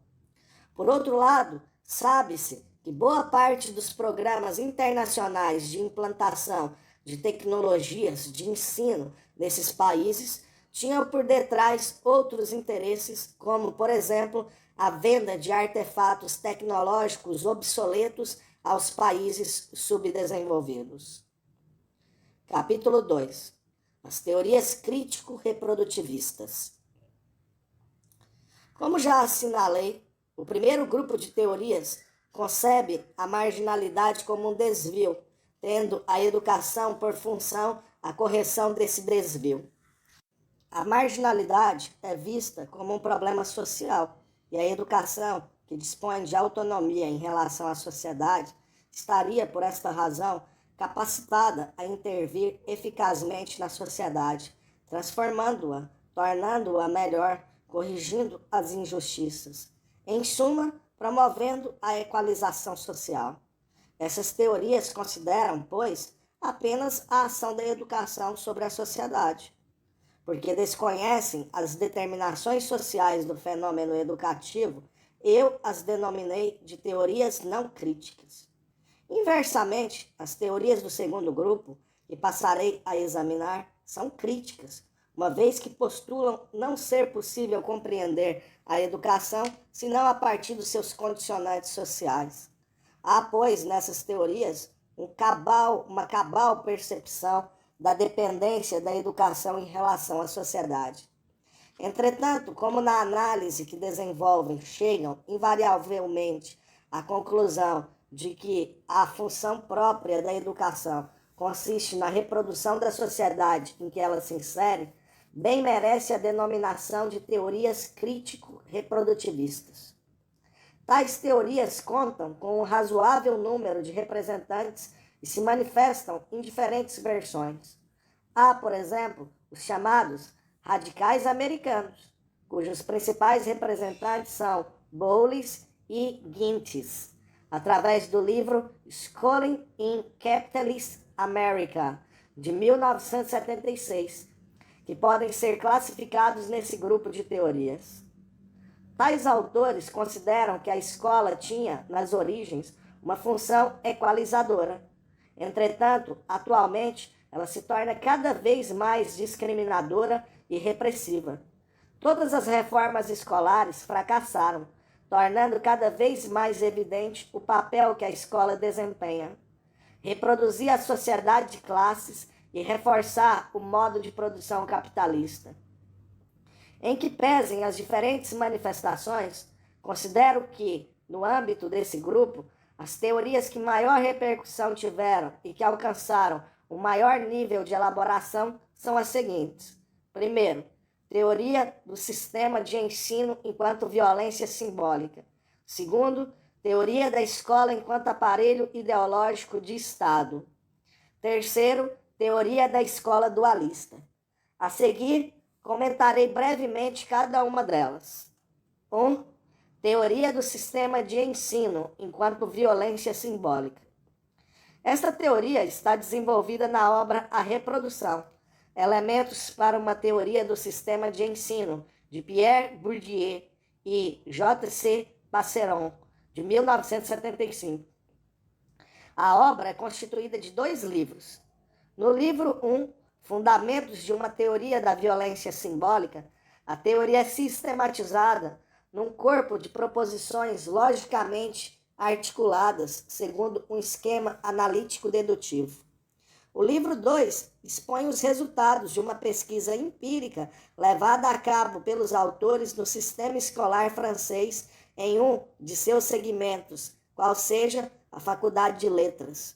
Speaker 1: Por outro lado, sabe-se que boa parte dos programas internacionais de implantação de tecnologias de ensino nesses países tinham por detrás outros interesses, como, por exemplo, a venda de artefatos tecnológicos obsoletos aos países subdesenvolvidos. Capítulo 2. As teorias crítico-reprodutivistas. Como já assinalei, o primeiro grupo de teorias concebe a marginalidade como um desvio, tendo a educação por função a correção desse desvio. A marginalidade é vista como um problema social e a educação, que dispõe de autonomia em relação à sociedade, estaria, por esta razão, capacitada a intervir eficazmente na sociedade, transformando-a, tornando-a melhor, corrigindo as injustiças. Em suma, promovendo a equalização social. Essas teorias consideram, pois, apenas a ação da educação sobre a sociedade, porque desconhecem as determinações sociais do fenômeno educativo. Eu as denominei de teorias não críticas. Inversamente, as teorias do segundo grupo, que passarei a examinar, são críticas, uma vez que postulam não ser possível compreender a educação senão a partir dos seus condicionantes sociais. Há, pois, nessas teorias, uma cabal percepção da dependência da educação em relação à sociedade. Entretanto, como na análise que desenvolvem chegam invariavelmente à conclusão de que a função própria da educação consiste na reprodução da sociedade em que ela se insere, bem merece a denominação de teorias crítico-reprodutivistas. Tais teorias contam com um razoável número de representantes e se manifestam em diferentes versões. Há, por exemplo, os chamados radicais americanos, cujos principais representantes são Bowles e Gintis, através do livro Schooling in Capitalist America, de 1976, que podem ser classificados nesse grupo de teorias. Tais autores consideram que a escola tinha, nas origens, uma função equalizadora. Entretanto, atualmente, ela se torna cada vez mais discriminadora e repressiva. Todas as reformas escolares fracassaram, tornando cada vez mais evidente o papel que a escola desempenha. Reproduzir a sociedade de classes e reforçar o modo de produção capitalista. Em que pesem as diferentes manifestações, considero que, no âmbito desse grupo, as teorias que maior repercussão tiveram e que alcançaram o maior nível de elaboração são as seguintes. Primeiro, teoria do sistema de ensino enquanto violência simbólica. Segundo, teoria da escola enquanto aparelho ideológico de Estado. Terceiro, teoria da escola dualista. A seguir, comentarei brevemente cada uma delas. 1. Teoria do sistema de ensino enquanto violência simbólica. Esta teoria está desenvolvida na obra A Reprodução, Elementos para uma Teoria do Sistema de Ensino, de Pierre Bourdieu e J.C. Passeron, de 1975. A obra é constituída de 2 livros. No livro 1, Fundamentos de uma Teoria da Violência Simbólica, a teoria é sistematizada num corpo de proposições logicamente articuladas segundo um esquema analítico-dedutivo. O livro 2 expõe os resultados de uma pesquisa empírica levada a cabo pelos autores no sistema escolar francês em um de seus segmentos, qual seja a Faculdade de Letras.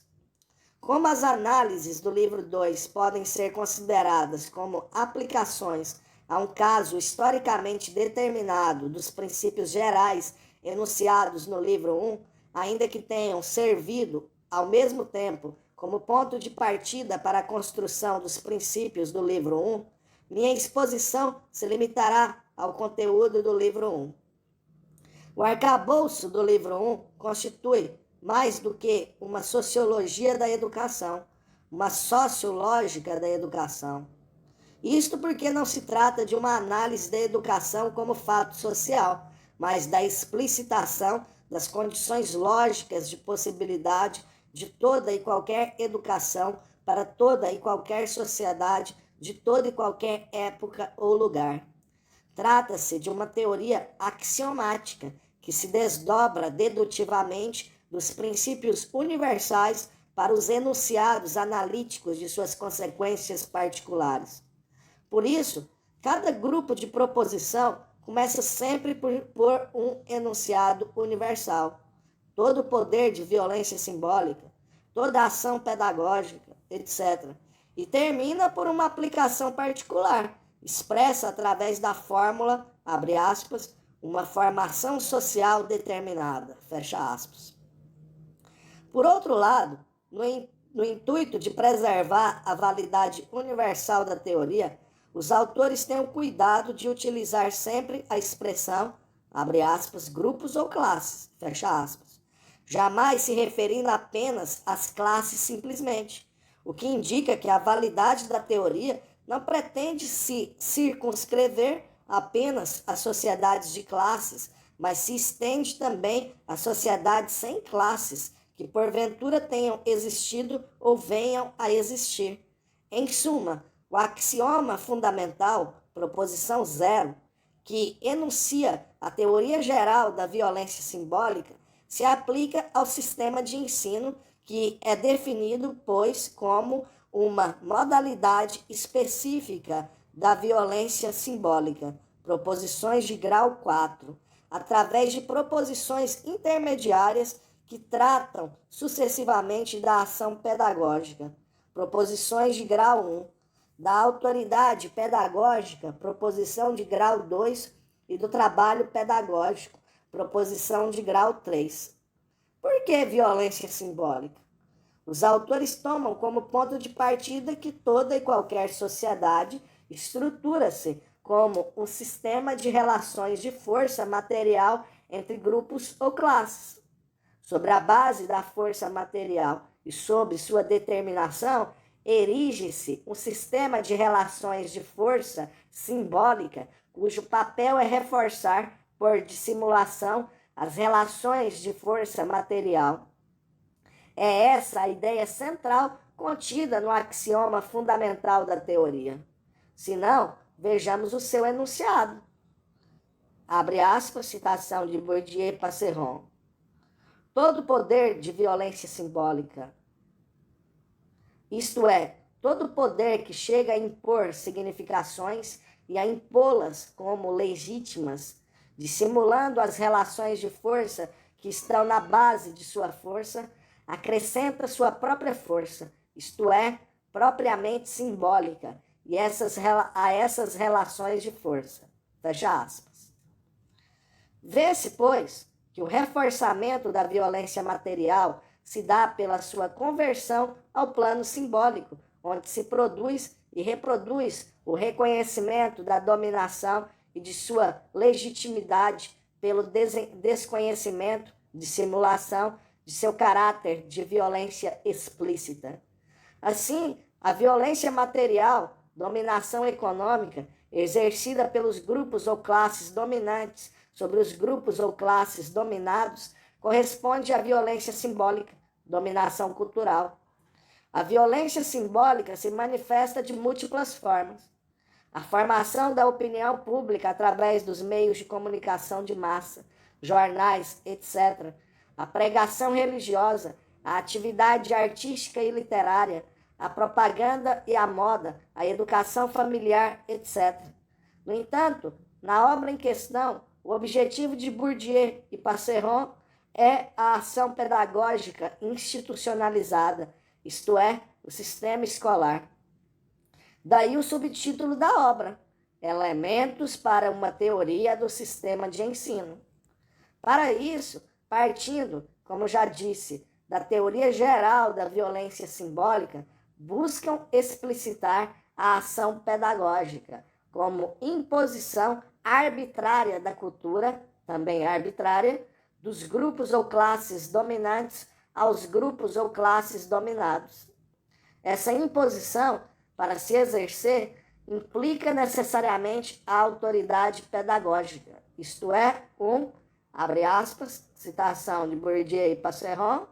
Speaker 1: Como as análises do livro 2 podem ser consideradas como aplicações a um caso historicamente determinado dos princípios gerais enunciados no livro 1, ainda que tenham servido, ao mesmo tempo, como ponto de partida para a construção dos princípios do livro 1, minha exposição se limitará ao conteúdo do livro 1. O arcabouço do livro 1 constitui mais do que uma sociologia da educação, uma sociológica da educação. Isto porque não se trata de uma análise da educação como fato social, mas da explicitação das condições lógicas de possibilidade de toda e qualquer educação para toda e qualquer sociedade de toda e qualquer época ou lugar. Trata-se de uma teoria axiomática que se desdobra dedutivamente dos princípios universais para os enunciados analíticos de suas consequências particulares. Por isso, cada grupo de proposição começa sempre por um enunciado universal. Todo poder de violência simbólica, toda ação pedagógica, etc. E termina por uma aplicação particular, expressa através da fórmula, abre aspas, uma formação social determinada, fecha aspas. Por outro lado, no intuito de preservar a validade universal da teoria, os autores têm o cuidado de utilizar sempre a expressão, abre aspas, grupos ou classes, fecha aspas, jamais se referindo apenas às classes simplesmente, o que indica que a validade da teoria não pretende se circunscrever apenas às sociedades de classes, mas se estende também às sociedades sem classes, que porventura tenham existido ou venham a existir. Em suma, o axioma fundamental, proposição 0, que enuncia a teoria geral da violência simbólica, se aplica ao sistema de ensino, que é definido, pois, como uma modalidade específica da violência simbólica, proposições de grau 4, através de proposições intermediárias que tratam sucessivamente da ação pedagógica, proposições de grau 1, da autoridade pedagógica, proposição de grau 2, e do trabalho pedagógico, proposição de grau 3. Por que violência simbólica? Os autores tomam como ponto de partida que toda e qualquer sociedade estrutura-se como um sistema de relações de força material entre grupos ou classes. Sobre a base da força material e sobre sua determinação, erige-se um sistema de relações de força simbólica, cujo papel é reforçar, por dissimulação, as relações de força material. É essa a ideia central contida no axioma fundamental da teoria. Se não, vejamos o seu enunciado. Abre aspas, citação de Bourdieu e Passeron. Todo poder de violência simbólica, isto é, todo poder que chega a impor significações e a impô-las como legítimas, dissimulando as relações de força que estão na base de sua força, acrescenta sua própria força, isto é, propriamente simbólica, e a essas relações de força. Fecha aspas. Vê-se, pois, que o reforçamento da violência material se dá pela sua conversão ao plano simbólico, onde se produz e reproduz o reconhecimento da dominação e de sua legitimidade pelo desconhecimento, dissimulação de seu caráter de violência explícita. Assim, a violência material, dominação econômica, exercida pelos grupos ou classes dominantes sobre os grupos ou classes dominados, corresponde à violência simbólica, dominação cultural. A violência simbólica se manifesta de múltiplas formas. A formação da opinião pública através dos meios de comunicação de massa, jornais, etc., a pregação religiosa, a atividade artística e literária, a propaganda e a moda, a educação familiar, etc. No entanto, na obra em questão, o objetivo de Bourdieu e Passeron é a ação pedagógica institucionalizada, isto é, o sistema escolar. Daí o subtítulo da obra, Elementos para uma teoria do sistema de ensino. Para isso, partindo, como já disse, da teoria geral da violência simbólica, buscam explicitar a ação pedagógica como imposição arbitrária da cultura, também arbitrária, dos grupos ou classes dominantes aos grupos ou classes dominados. Essa imposição, para se exercer, implica necessariamente a autoridade pedagógica, isto é, abre aspas, citação de Bourdieu e Passeron,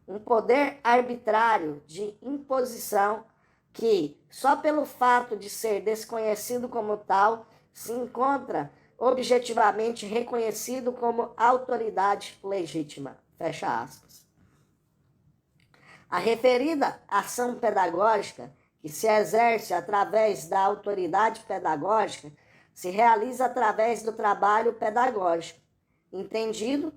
Speaker 1: um poder arbitrário de imposição que, só pelo fato de ser desconhecido como tal, se encontra objetivamente reconhecido como autoridade legítima. Fecha aspas. A referida ação pedagógica, que se exerce através da autoridade pedagógica, se realiza através do trabalho pedagógico, entendido,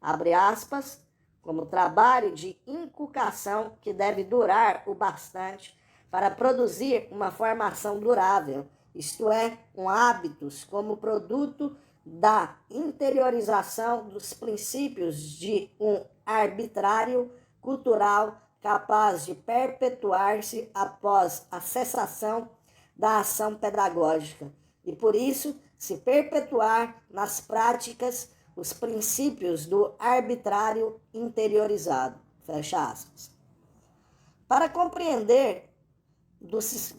Speaker 1: abre aspas, como trabalho de inculcação que deve durar o bastante para produzir uma formação durável, isto é, hábitos como produto da interiorização dos princípios de um arbitrário cultural capaz de perpetuar-se após a cessação da ação pedagógica e, por isso, se perpetuar nas práticas os princípios do arbitrário interiorizado. Fecha aspas. Para compreender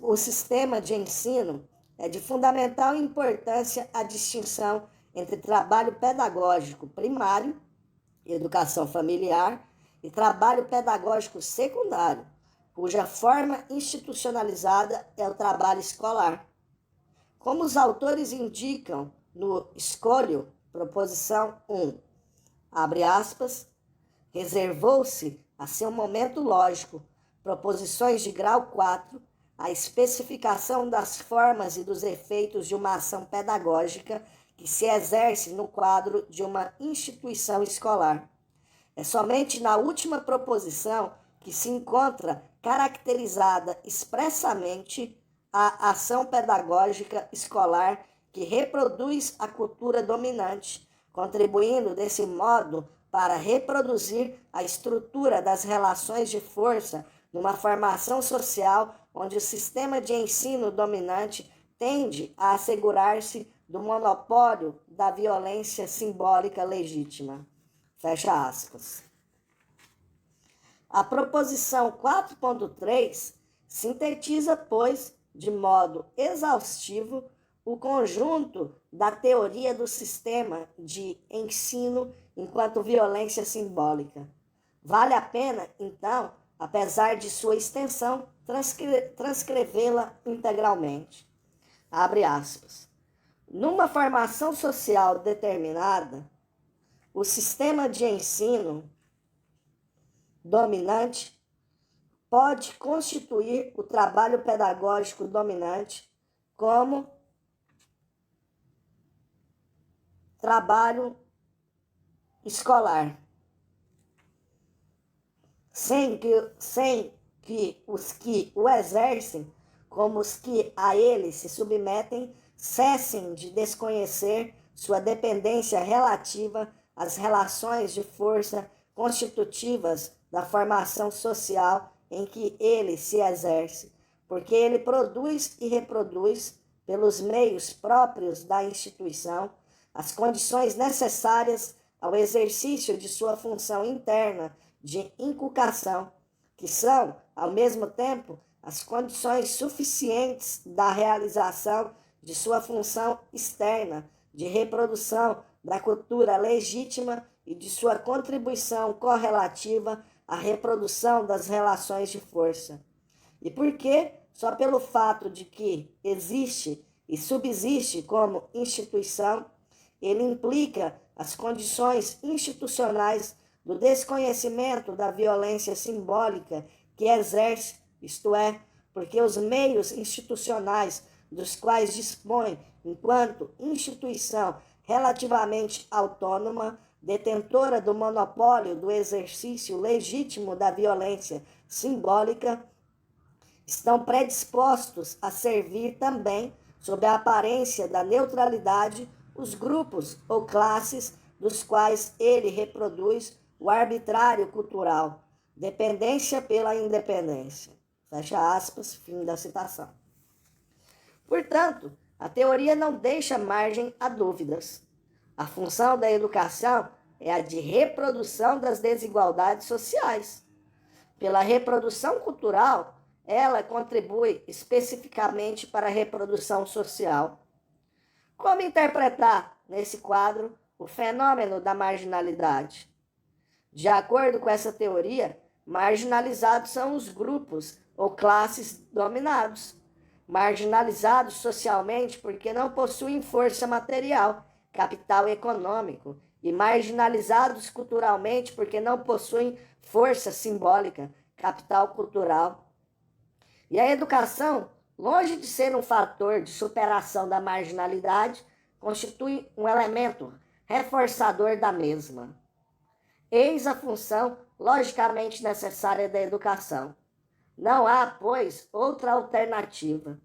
Speaker 1: o sistema de ensino, é de fundamental importância a distinção entre trabalho pedagógico primário, educação familiar, e trabalho pedagógico secundário, cuja forma institucionalizada é o trabalho escolar. Como os autores indicam no escolho, proposição 1, abre aspas, reservou-se a seu momento lógico, proposições de grau 4, a especificação das formas e dos efeitos de uma ação pedagógica que se exerce no quadro de uma instituição escolar. É somente na última proposição que se encontra caracterizada expressamente a ação pedagógica escolar que reproduz a cultura dominante, contribuindo desse modo para reproduzir a estrutura das relações de força numa formação social onde o sistema de ensino dominante tende a assegurar-se do monopólio da violência simbólica legítima. Fecha aspas. A proposição 4.3 sintetiza, pois, de modo exaustivo, o conjunto da teoria do sistema de ensino enquanto violência simbólica. Vale a pena, então, apesar de sua extensão, transcrevê-la integralmente. Abre aspas. Numa formação social determinada, o sistema de ensino dominante pode constituir o trabalho pedagógico dominante como trabalho escolar, sem que os que o exercem, como os que a ele se submetem, cessem de desconhecer sua dependência relativa às relações de força constitutivas da formação social em que ele se exerce, porque ele produz e reproduz, pelos meios próprios da instituição, as condições necessárias ao exercício de sua função interna de inculcação, que são, ao mesmo tempo, as condições suficientes da realização de sua função externa de reprodução da cultura legítima e de sua contribuição correlativa à reprodução das relações de força. E porque, só pelo fato de que existe e subsiste como instituição, ele implica as condições institucionais do desconhecimento da violência simbólica que exerce, isto é, porque os meios institucionais dos quais dispõe enquanto instituição relativamente autônoma, detentora do monopólio do exercício legítimo da violência simbólica, estão predispostos a servir também, sob a aparência da neutralidade, os grupos ou classes dos quais ele reproduz o arbitrário cultural, dependência pela independência. Fecha aspas, fim da citação. Portanto, a teoria não deixa margem a dúvidas. A função da educação é a de reprodução das desigualdades sociais. Pela reprodução cultural, ela contribui especificamente para a reprodução social. Como interpretar, nesse quadro, o fenômeno da marginalidade? De acordo com essa teoria, marginalizados são os grupos ou classes dominados. Marginalizados socialmente porque não possuem força material, capital econômico, e marginalizados culturalmente porque não possuem força simbólica, capital cultural. E a educação, longe de ser um fator de superação da marginalidade, constitui um elemento reforçador da mesma. Eis a função logicamente necessária da educação. Não há, pois, outra alternativa.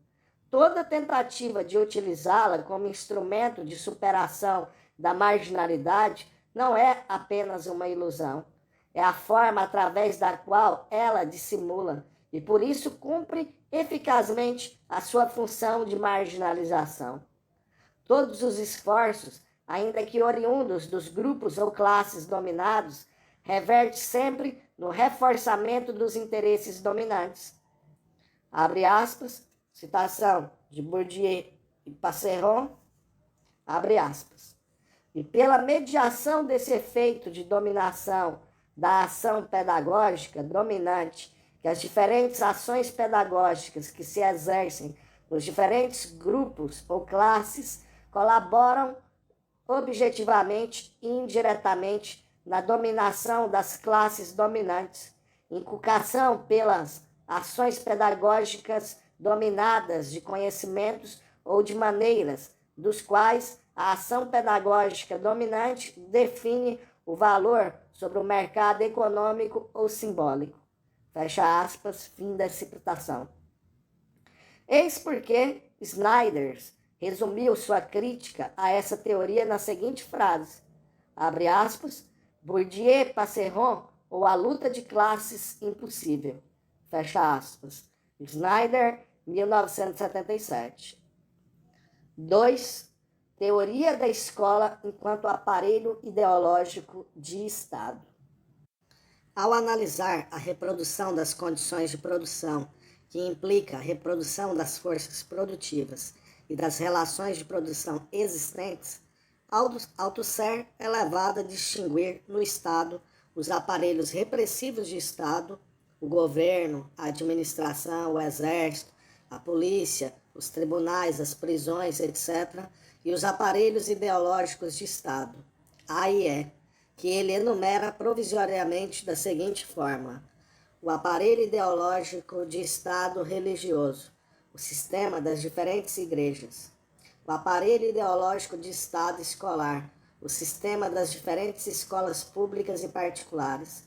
Speaker 1: Toda tentativa de utilizá-la como instrumento de superação da marginalidade não é apenas uma ilusão. É a forma através da qual ela dissimula e, por isso, cumpre eficazmente a sua função de marginalização. Todos os esforços ainda que oriundos dos grupos ou classes dominados, reverte sempre no reforçamento dos interesses dominantes. Abre aspas, citação de Bourdieu e Passeron, abre aspas. E pela mediação desse efeito de dominação da ação pedagógica dominante, que as diferentes ações pedagógicas que se exercem nos diferentes grupos ou classes colaboram objetivamente e indiretamente na dominação das classes dominantes, inculcação pelas ações pedagógicas dominadas de conhecimentos ou de maneiras dos quais a ação pedagógica dominante define o valor sobre o mercado econômico ou simbólico. Fecha aspas, fim da citação. Eis porque Snyder resumiu sua crítica a essa teoria na seguinte frase, abre aspas, Bourdieu, Passeron ou a luta de classes impossível, fecha aspas. Snyder, 1977. 2. Teoria da escola enquanto aparelho ideológico de Estado. Ao analisar a reprodução das condições de produção, que implica a reprodução das forças produtivas e das relações de produção existentes, Althusser é levado a distinguir no Estado os aparelhos repressivos de Estado, o governo, a administração, o exército, a polícia, os tribunais, as prisões, etc., e os aparelhos ideológicos de Estado, A e E, que ele enumera provisoriamente da seguinte forma: o aparelho ideológico de Estado religioso, o sistema das diferentes igrejas, o aparelho ideológico de Estado escolar, o sistema das diferentes escolas públicas e particulares,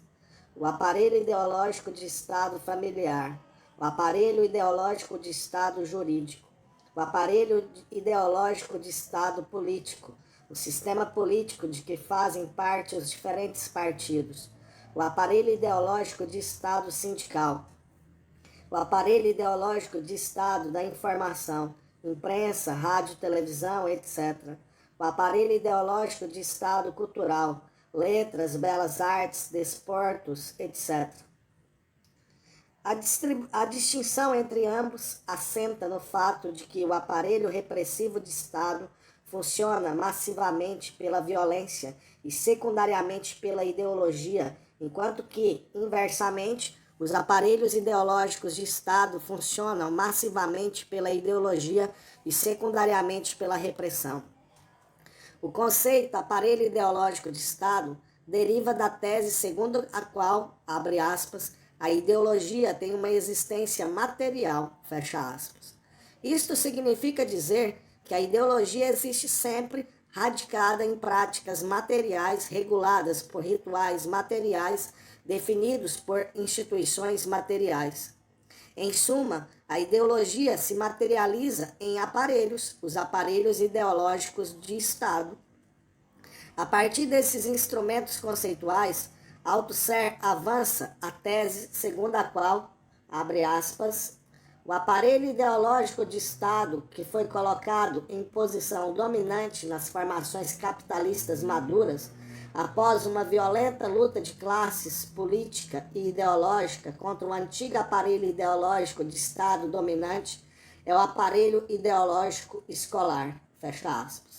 Speaker 1: o aparelho ideológico de Estado familiar, o aparelho ideológico de Estado jurídico, o aparelho ideológico de Estado político, o sistema político de que fazem parte os diferentes partidos, o aparelho ideológico de Estado sindical, o aparelho ideológico de Estado da informação, imprensa, rádio, televisão, etc., o aparelho ideológico de Estado cultural, letras, belas artes, desportos, etc. A distinção entre ambos assenta no fato de que o aparelho repressivo de Estado funciona massivamente pela violência e secundariamente pela ideologia, enquanto que, inversamente, os aparelhos ideológicos de Estado funcionam massivamente pela ideologia e secundariamente pela repressão. O conceito aparelho ideológico de Estado deriva da tese segundo a qual, abre aspas, a ideologia tem uma existência material, fecha aspas. Isto significa dizer que a ideologia existe sempre radicada em práticas materiais reguladas por rituais materiais definidos por instituições materiais. Em suma, a ideologia se materializa em aparelhos, os aparelhos ideológicos de Estado. A partir desses instrumentos conceituais, Althusser avança a tese segundo a qual, abre aspas, o aparelho ideológico de Estado que foi colocado em posição dominante nas formações capitalistas maduras, após uma violenta luta de classes política e ideológica contra o antigo aparelho ideológico de Estado dominante, é o aparelho ideológico escolar, fecha aspas.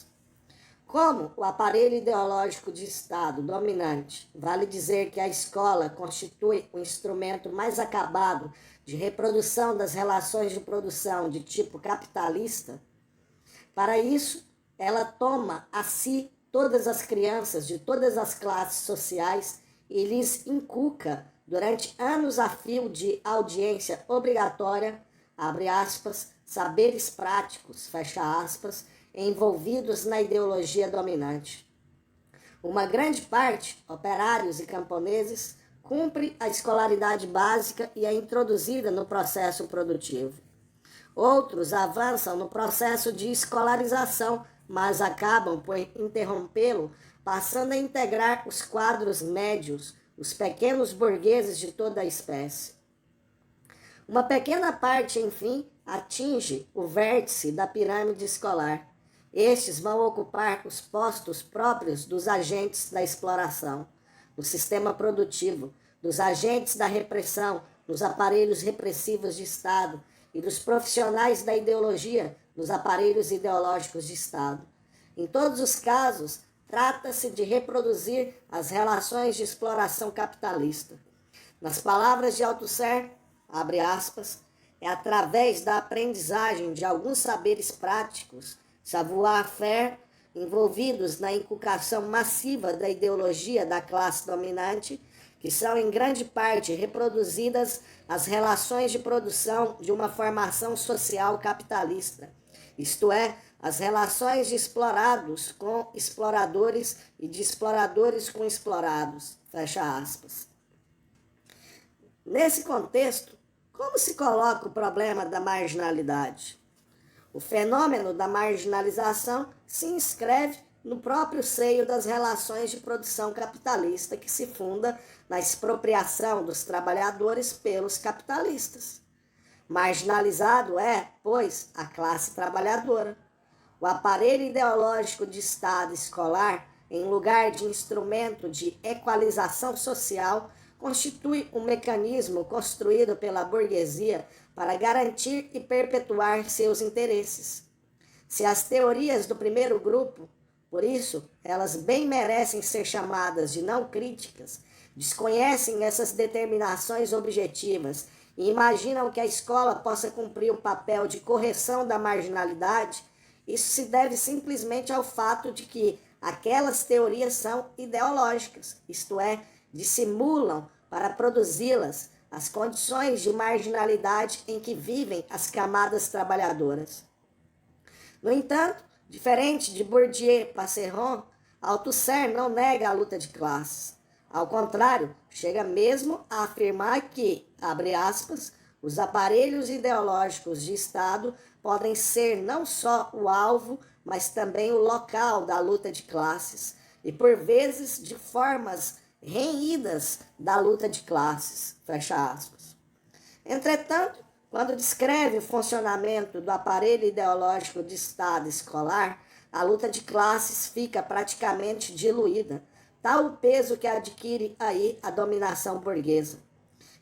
Speaker 1: Como o aparelho ideológico de Estado dominante, vale dizer que a escola constitui o instrumento mais acabado de reprodução das relações de produção de tipo capitalista, para isso, ela toma a si todas as crianças de todas as classes sociais e lhes inculca, durante anos a fio de audiência obrigatória, abre aspas, saberes práticos, fecha aspas, envolvidos na ideologia dominante. Uma grande parte, operários e camponeses, cumpre a escolaridade básica e é introduzida no processo produtivo. Outros avançam no processo de escolarização, mas acabam por interrompê-lo, passando a integrar os quadros médios, os pequenos burgueses de toda a espécie. Uma pequena parte, enfim, atinge o vértice da pirâmide escolar, Estes vão ocupar os postos próprios dos agentes da exploração, do sistema produtivo, dos agentes da repressão, dos aparelhos repressivos de Estado e dos profissionais da ideologia nos aparelhos ideológicos de Estado. Em todos os casos, trata-se de reproduzir as relações de exploração capitalista. Nas palavras de Althusser, abre aspas, é através da aprendizagem de alguns saberes práticos, savoir-faire, envolvidos na inculcação massiva da ideologia da classe dominante, que são em grande parte reproduzidas as relações de produção de uma formação social capitalista, isto é, as relações de explorados com exploradores e de exploradores com explorados, fecha aspas. Nesse contexto, como se coloca o problema da marginalidade? O fenômeno da marginalização se inscreve no próprio seio das relações de produção capitalista que se funda na expropriação dos trabalhadores pelos capitalistas. Marginalizado é, pois, a classe trabalhadora. O aparelho ideológico de Estado escolar, em lugar de instrumento de equalização social, constitui um mecanismo construído pela burguesia para garantir e perpetuar seus interesses. Se as teorias do primeiro grupo, por isso, elas bem merecem ser chamadas de não críticas, desconhecem essas determinações objetivas e imaginam que a escola possa cumprir o papel de correção da marginalidade, isso se deve simplesmente ao fato de que aquelas teorias são ideológicas, isto é, dissimulam para produzi-las as condições de marginalidade em que vivem as camadas trabalhadoras. No entanto, diferente de Bourdieu e Passeron, Althusser não nega a luta de classes. Ao contrário, chega mesmo a afirmar que, abre aspas, os aparelhos ideológicos de Estado podem ser não só o alvo, mas também o local da luta de classes, e por vezes de formas renhidas da luta de classes, fecha aspas. Entretanto, quando descreve o funcionamento do aparelho ideológico de Estado escolar, a luta de classes fica praticamente diluída, tal o peso que adquire aí a dominação burguesa.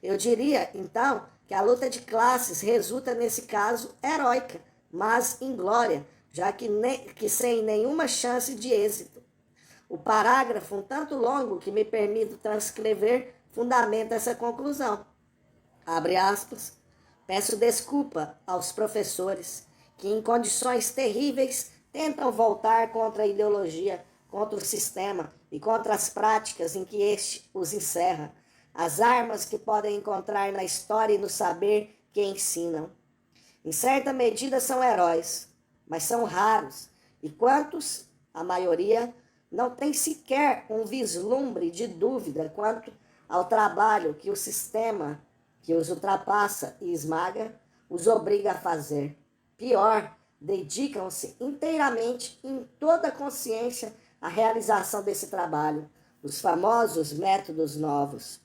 Speaker 1: Eu diria, então, que a luta de classes resulta, nesse caso, heróica, mas inglória, já que sem nenhuma chance de êxito. O parágrafo, um tanto longo que me permito transcrever, fundamenta essa conclusão. Abre aspas. Peço desculpa aos professores que, em condições terríveis, tentam voltar contra a ideologia, contra o sistema e contra as práticas em que este os encerra, as armas que podem encontrar na história e no saber que ensinam. Em certa medida são heróis, mas são raros, e quantos, a maioria, não tem sequer um vislumbre de dúvida quanto ao trabalho que o sistema, que os ultrapassa e esmaga, os obriga a fazer. Pior, dedicam-se inteiramente, em toda a consciência, à realização desse trabalho, os famosos métodos novos.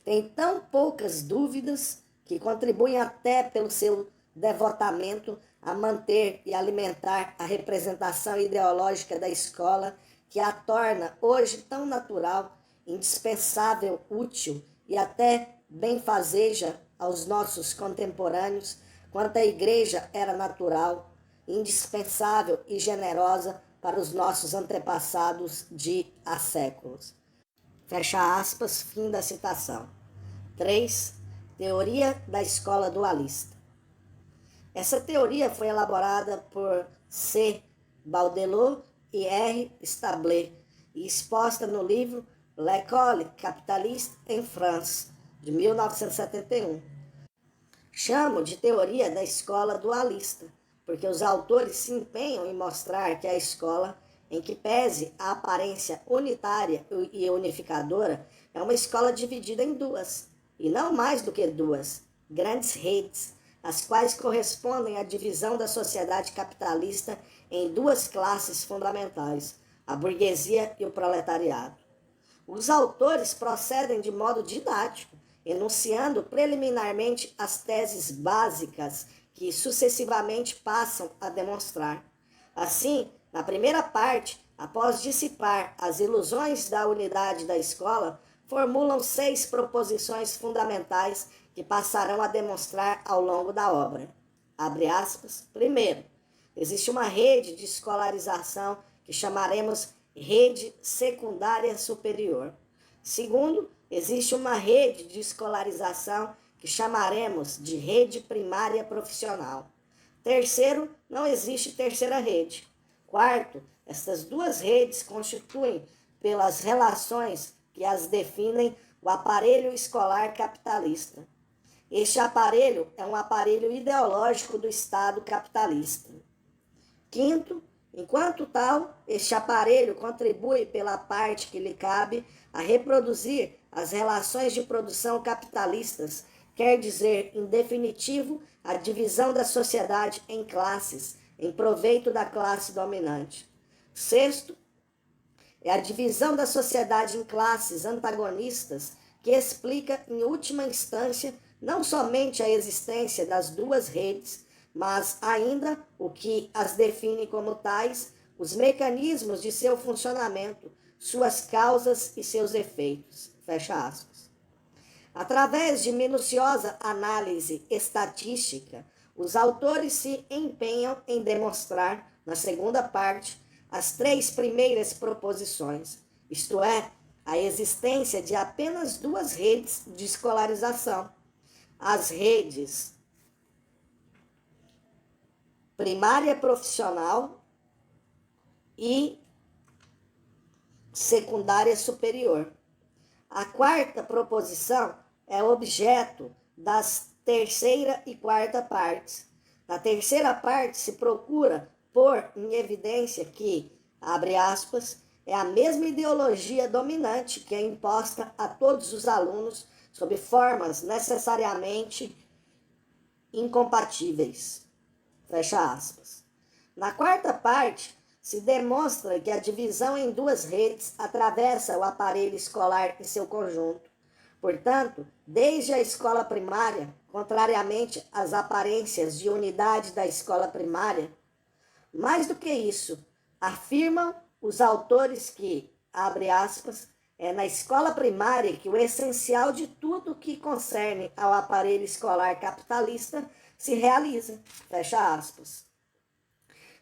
Speaker 1: Tem tão poucas dúvidas que contribuem até pelo seu devotamento a manter e alimentar a representação ideológica da escola que a torna hoje tão natural, indispensável, útil e até benfazeja aos nossos contemporâneos, quanto a igreja era natural, indispensável e generosa para os nossos antepassados de há séculos. Fecha aspas, fim da citação. 3. Teoria da escola dualista. Essa teoria foi elaborada por C. Baudelot e R. Stabler e exposta no livro L'École capitaliste en France, de 1971. Chamo de teoria da escola dualista, porque os autores se empenham em mostrar que a escola, em que pese a aparência unitária e unificadora, é uma escola dividida em duas, e não mais do que duas, grandes redes, as quais correspondem à divisão da sociedade capitalista em duas classes fundamentais, a burguesia e o proletariado. Os autores procedem de modo didático, enunciando preliminarmente as teses básicas que sucessivamente passam a demonstrar. Assim, na primeira parte, após dissipar as ilusões da unidade da escola, formulam 6 proposições fundamentais que passarão a demonstrar ao longo da obra. Abre aspas. Primeiro, existe uma rede de escolarização que chamaremos rede secundária superior. Segundo, existe uma rede de escolarização que chamaremos de rede primária profissional. Terceiro, não existe terceira rede. Quarto, estas duas redes constituem, pelas relações que as definem, o aparelho escolar capitalista. Este aparelho é um aparelho ideológico do Estado capitalista. Quinto, enquanto tal, este aparelho contribui pela parte que lhe cabe a reproduzir as relações de produção capitalistas, quer dizer, em definitivo, a divisão da sociedade em classes, em proveito da classe dominante. Sexto, é a divisão da sociedade em classes antagonistas que explica, em última instância, não somente a existência das duas redes, mas ainda o que as define como tais, os mecanismos de seu funcionamento, suas causas e seus efeitos. Fecha aspas. Através de minuciosa análise estatística, os autores se empenham em demonstrar, na segunda parte, as 3 primeiras proposições, isto é, a existência de apenas 2 redes de escolarização. As redes primária profissional e secundária superior. A quarta proposição é objeto das terceira e quarta partes. Na terceira parte se procura pôr em evidência que, abre aspas, é a mesma ideologia dominante que é imposta a todos os alunos sob formas necessariamente incompatíveis. Fecha aspas. Na quarta parte, se demonstra que a divisão em 2 redes atravessa o aparelho escolar em seu conjunto. Portanto, desde a escola primária, contrariamente às aparências de unidade da escola primária, mais do que isso, afirmam os autores que, abre aspas, é na escola primária que o essencial de tudo que concerne ao aparelho escolar capitalista se realiza. Fecha aspas.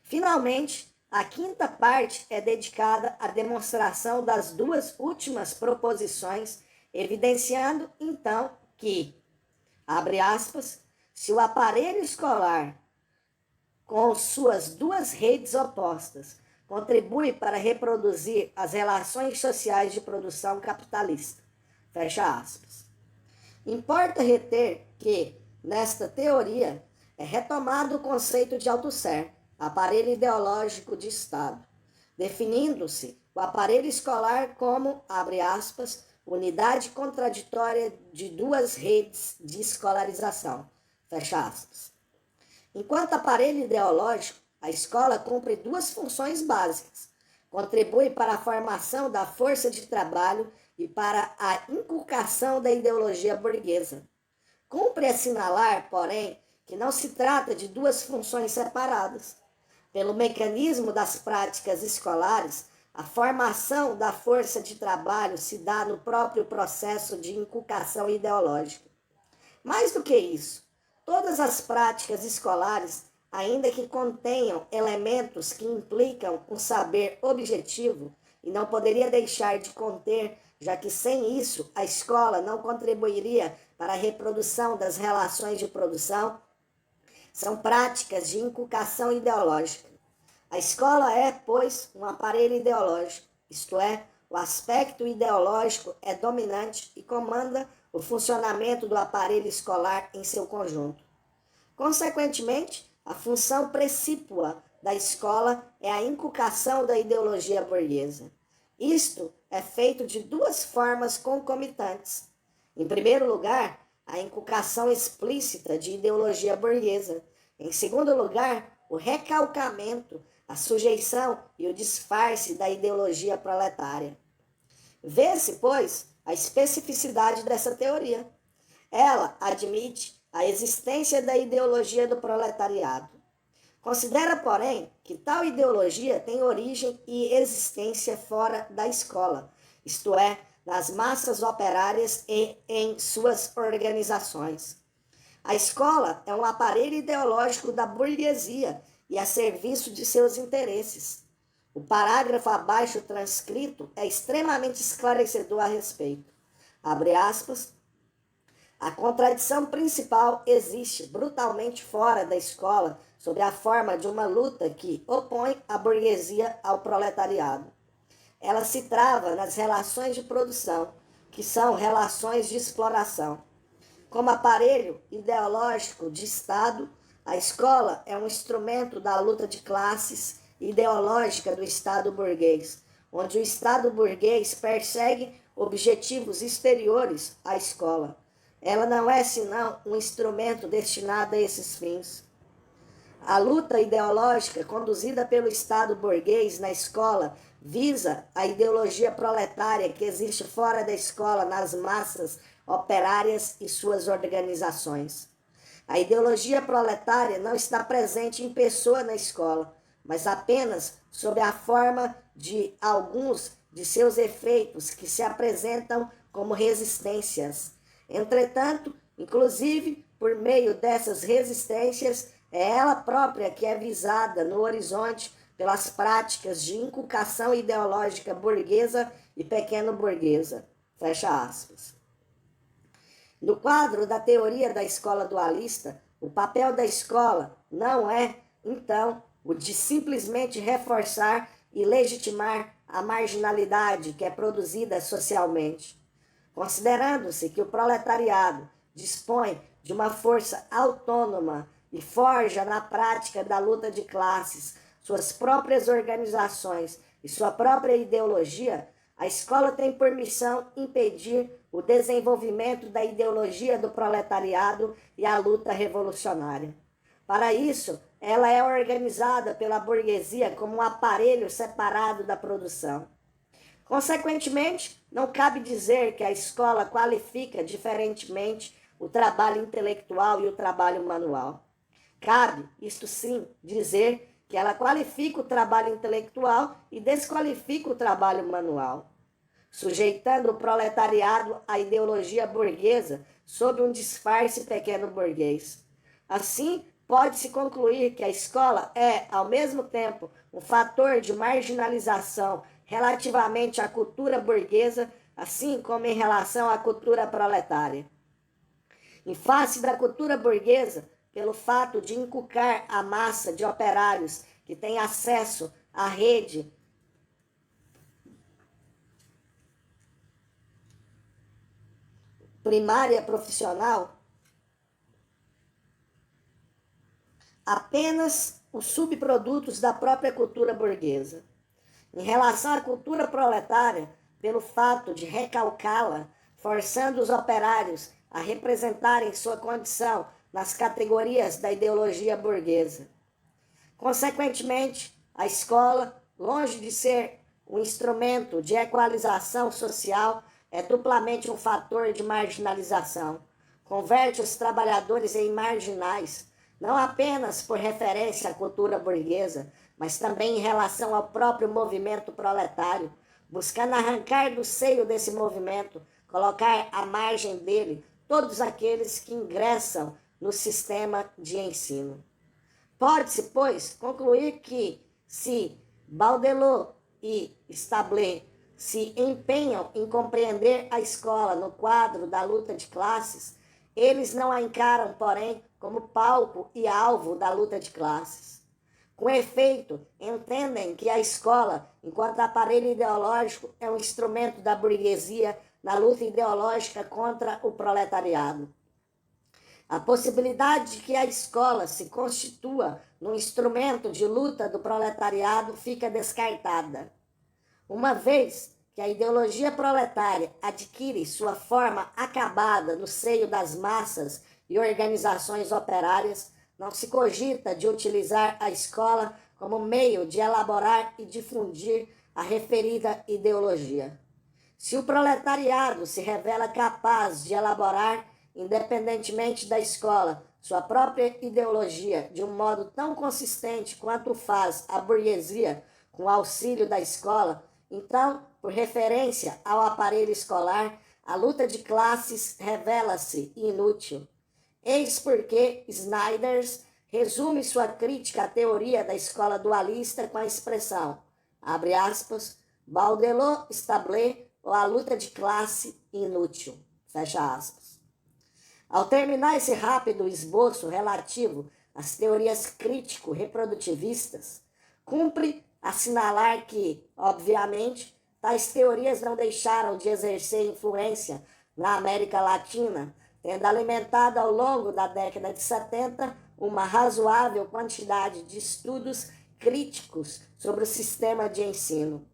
Speaker 1: Finalmente, a quinta parte é dedicada à demonstração das 2 últimas proposições, evidenciando, então, que, abre aspas, se o aparelho escolar, com suas 2 redes opostas, contribui para reproduzir as relações sociais de produção capitalista. Fecha aspas. Importa reter que, nesta teoria, é retomado o conceito de Althusser, aparelho ideológico de Estado, definindo-se o aparelho escolar como, abre aspas, unidade contraditória de 2 redes de escolarização. Fecha aspas. Enquanto aparelho ideológico, a escola cumpre 2 funções básicas. Contribui para a formação da força de trabalho e para a inculcação da ideologia burguesa. Cumpre assinalar, porém, que não se trata de 2 funções separadas. Pelo mecanismo das práticas escolares, a formação da força de trabalho se dá no próprio processo de inculcação ideológica. Mais do que isso, todas as práticas escolares, ainda que contenham elementos que implicam um saber objetivo, e não poderia deixar de conter, já que sem isso a escola não contribuiria para a reprodução das relações de produção, são práticas de inculcação ideológica. A escola é, pois, um aparelho ideológico, isto é, o aspecto ideológico é dominante e comanda o funcionamento do aparelho escolar em seu conjunto. Consequentemente, a função precípua da escola é a inculcação da ideologia burguesa. Isto é feito de 2 formas concomitantes. Em primeiro lugar, a inculcação explícita de ideologia burguesa. Em segundo lugar, o recalcamento, a sujeição e o disfarce da ideologia proletária. Vê-se, pois, a especificidade dessa teoria. Ela admite a existência da ideologia do proletariado. Considera, porém, que tal ideologia tem origem e existência fora da escola, isto é, nas massas operárias e em suas organizações. A escola é um aparelho ideológico da burguesia e a serviço de seus interesses. O parágrafo abaixo transcrito é extremamente esclarecedor a respeito. Abre aspas. A contradição principal existe brutalmente fora da escola sob a forma de uma luta que opõe a burguesia ao proletariado. Ela se trava nas relações de produção, que são relações de exploração. Como aparelho ideológico de Estado, a escola é um instrumento da luta de classes ideológica do Estado burguês, onde o Estado burguês persegue objetivos exteriores à escola. Ela não é senão um instrumento destinado a esses fins. A luta ideológica conduzida pelo Estado burguês na escola visa a ideologia proletária que existe fora da escola nas massas operárias e suas organizações. A ideologia proletária não está presente em pessoa na escola, mas apenas sob a forma de alguns de seus efeitos que se apresentam como resistências. Entretanto, inclusive por meio dessas resistências, é ela própria que é visada no horizonte pelas práticas de inculcação ideológica burguesa e pequeno-burguesa. Fecha aspas. No quadro da teoria da escola dualista, o papel da escola não é, então, o de simplesmente reforçar e legitimar a marginalidade que é produzida socialmente. Considerando-se que o proletariado dispõe de uma força autônoma e forja na prática da luta de classes suas próprias organizações e sua própria ideologia, a escola tem por missão impedir o desenvolvimento da ideologia do proletariado e a luta revolucionária. Para isso, ela é organizada pela burguesia como um aparelho separado da produção. Consequentemente, não cabe dizer que a escola qualifica diferentemente o trabalho intelectual e o trabalho manual. Cabe, isto sim, dizer que ela qualifica o trabalho intelectual e desqualifica o trabalho manual, sujeitando o proletariado à ideologia burguesa sob um disfarce pequeno-burguês. Assim, pode-se concluir que a escola é, ao mesmo tempo, um fator de marginalização relativamente à cultura burguesa, assim como em relação à cultura proletária. Em face da cultura burguesa, pelo fato de inculcar a massa de operários que tem acesso à rede primária profissional, apenas os subprodutos da própria cultura burguesa. Em relação à cultura proletária, pelo fato de recalcá-la, forçando os operários a representarem sua condição nas categorias da ideologia burguesa. Consequentemente, a escola, longe de ser um instrumento de equalização social, é duplamente um fator de marginalização. Converte os trabalhadores em marginais, não apenas por referência à cultura burguesa, mas também em relação ao próprio movimento proletário, buscando arrancar do seio desse movimento, colocar à margem dele todos aqueles que ingressam no sistema de ensino. Pode-se, pois, concluir que, se Baudelot e Stabler se empenham em compreender a escola no quadro da luta de classes, eles não a encaram, porém, como palco e alvo da luta de classes. Com efeito, entendem que a escola, enquanto aparelho ideológico, é um instrumento da burguesia na luta ideológica contra o proletariado. A possibilidade de que a escola se constitua num instrumento de luta do proletariado fica descartada. Uma vez que a ideologia proletária adquire sua forma acabada no seio das massas e organizações operárias, não se cogita de utilizar a escola como meio de elaborar e difundir a referida ideologia. Se o proletariado se revela capaz de elaborar, independentemente da escola, sua própria ideologia de um modo tão consistente quanto faz a burguesia com o auxílio da escola, então, por referência ao aparelho escolar, a luta de classes revela-se inútil. Eis porque Snyder resume sua crítica à teoria da escola dualista com a expressão, abre aspas, Baudelot estable ou a luta de classe inútil, fecha aspas. Ao terminar esse rápido esboço relativo às teorias crítico-reprodutivistas, cumpre assinalar que, obviamente, tais teorias não deixaram de exercer influência na América Latina, tendo alimentado ao longo da década de 70 uma razoável quantidade de estudos críticos sobre o sistema de ensino.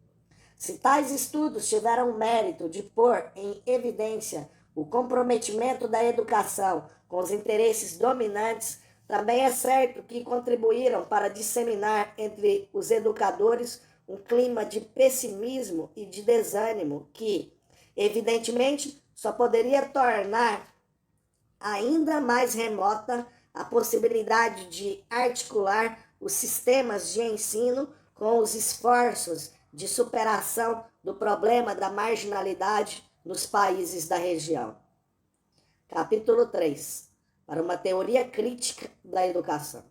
Speaker 1: Se tais estudos tiveram o mérito de pôr em evidência o comprometimento da educação com os interesses dominantes, também é certo que contribuíram para disseminar entre os educadores um clima de pessimismo e de desânimo que, evidentemente, só poderia tornar ainda mais remota a possibilidade de articular os sistemas de ensino com os esforços de superação do problema da marginalidade nos países da região. Capítulo 3. Para uma teoria crítica da educação.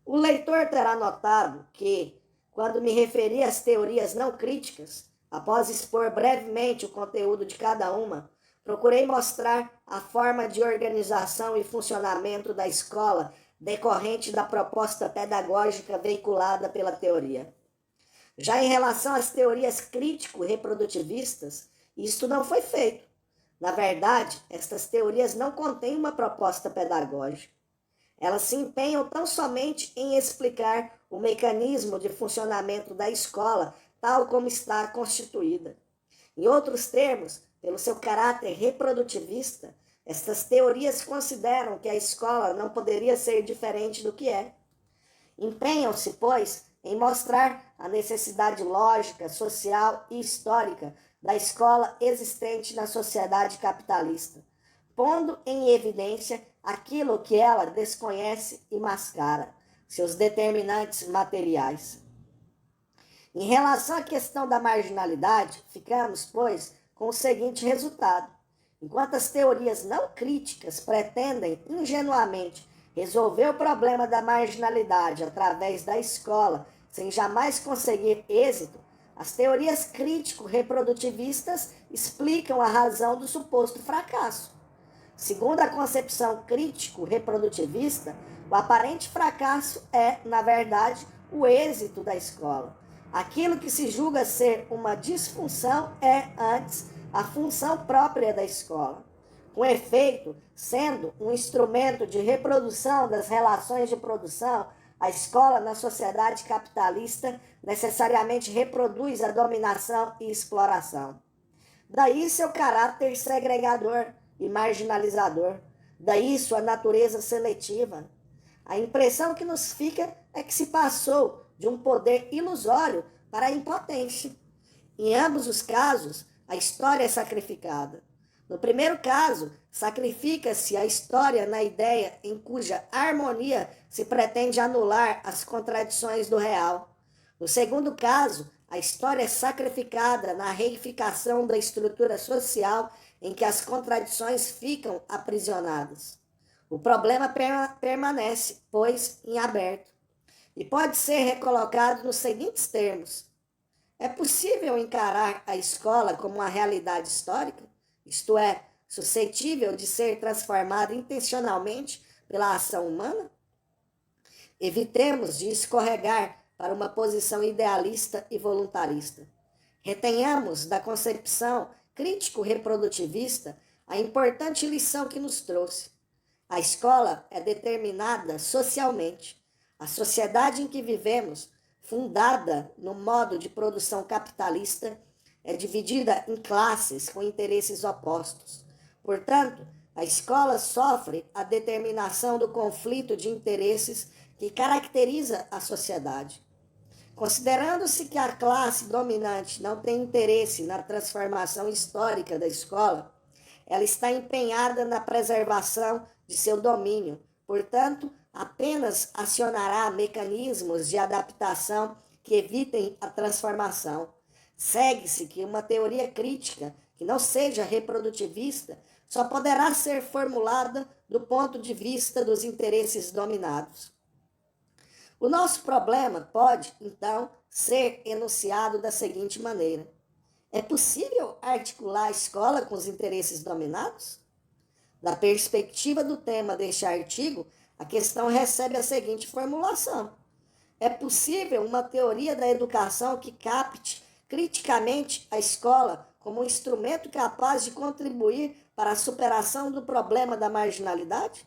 Speaker 1: O leitor terá notado que, quando me referi às teorias não críticas, após expor brevemente o conteúdo de cada uma, procurei mostrar a forma de organização e funcionamento da escola decorrente da proposta pedagógica veiculada pela teoria. Já em relação às teorias crítico-reprodutivistas, isto não foi feito. Na verdade, estas teorias não contêm uma proposta pedagógica. Elas se empenham tão somente em explicar o mecanismo de funcionamento da escola tal como está constituída. Em outros termos, pelo seu caráter reprodutivista, estas teorias consideram que a escola não poderia ser diferente do que é. Empenham-se, pois, em mostrar a necessidade lógica, social e histórica da escola existente na sociedade capitalista, pondo em evidência aquilo que ela desconhece e mascara, seus determinantes materiais. Em relação à questão da marginalidade, ficamos, pois, com o seguinte resultado. Enquanto as teorias não críticas pretendem ingenuamente resolver o problema da marginalidade através da escola, sem jamais conseguir êxito, as teorias crítico-reprodutivistas explicam a razão do suposto fracasso. Segundo a concepção crítico-reprodutivista, o aparente fracasso é, na verdade, o êxito da escola. Aquilo que se julga ser uma disfunção é, antes, a função própria da escola. Com efeito, sendo um instrumento de reprodução das relações de produção, a escola na sociedade capitalista necessariamente reproduz a dominação e exploração. Daí seu caráter segregador e marginalizador, daí sua natureza seletiva. A impressão que nos fica é que se passou de um poder ilusório para a impotência. Em ambos os casos, a história é sacrificada. No primeiro caso, sacrifica-se a história na ideia em cuja harmonia se pretende anular as contradições do real. No segundo caso, a história é sacrificada na reificação da estrutura social em que as contradições ficam aprisionadas. O problema permanece, pois, em aberto, e pode ser recolocado nos seguintes termos. É possível encarar a escola como uma realidade histórica? Isto é, suscetível de ser transformada intencionalmente pela ação humana? Evitemos de escorregar para uma posição idealista e voluntarista. Retenhamos da concepção crítico-reprodutivista a importante lição que nos trouxe. A escola é determinada socialmente. A sociedade em que vivemos, fundada no modo de produção capitalista, é dividida em classes com interesses opostos. Portanto, a escola sofre a determinação do conflito de interesses que caracteriza a sociedade. Considerando-se que a classe dominante não tem interesse na transformação histórica da escola, ela está empenhada na preservação de seu domínio. Portanto, apenas acionará mecanismos de adaptação que evitem a transformação. Segue-se que uma teoria crítica que não seja reprodutivista só poderá ser formulada do ponto de vista dos interesses dominados. O nosso problema pode, então, ser enunciado da seguinte maneira: é possível articular a escola com os interesses dominados? Da perspectiva do tema deste artigo, a questão recebe a seguinte formulação: é possível uma teoria da educação que capte criticamente a escola como um instrumento capaz de contribuir para a superação do problema da marginalidade?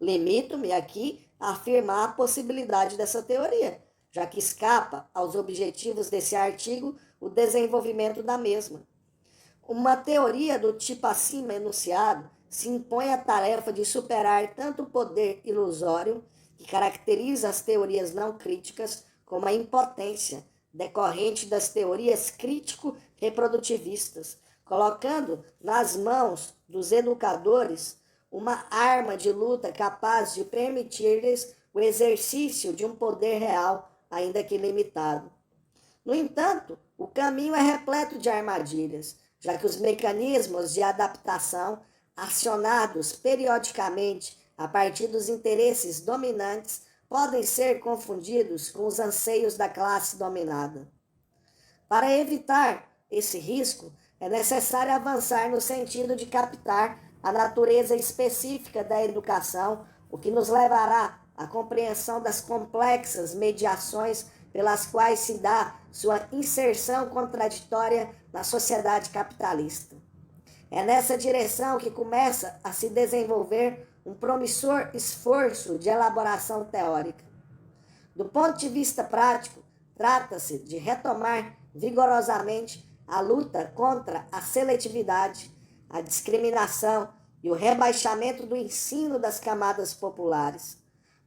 Speaker 1: Limito-me aqui a afirmar a possibilidade dessa teoria, já que escapa aos objetivos desse artigo o desenvolvimento da mesma. Uma teoria do tipo acima enunciado se impõe a tarefa de superar tanto o poder ilusório, que caracteriza as teorias não críticas, como a impotência decorrente das teorias crítico-reprodutivistas, colocando nas mãos dos educadores uma arma de luta capaz de permitir-lhes o exercício de um poder real, ainda que limitado. No entanto, o caminho é repleto de armadilhas, já que os mecanismos de adaptação, acionados periodicamente a partir dos interesses dominantes, podem ser confundidos com os anseios da classe dominada. Para evitar esse risco, é necessário avançar no sentido de captar a natureza específica da educação, o que nos levará à compreensão das complexas mediações pelas quais se dá sua inserção contraditória na sociedade capitalista. É nessa direção que começa a se desenvolver um promissor esforço de elaboração teórica. Do ponto de vista prático, trata-se de retomar vigorosamente a luta contra a seletividade, a discriminação e o rebaixamento do ensino das camadas populares.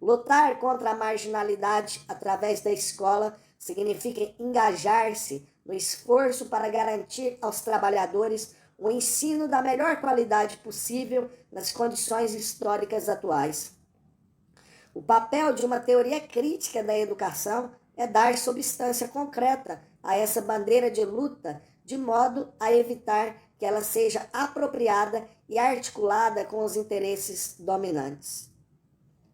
Speaker 1: Lutar contra a marginalidade através da escola significa engajar-se no esforço para garantir aos trabalhadores o ensino da melhor qualidade possível nas condições históricas atuais. O papel de uma teoria crítica da educação é dar substância concreta a essa bandeira de luta, de modo a evitar que ela seja apropriada e articulada com os interesses dominantes.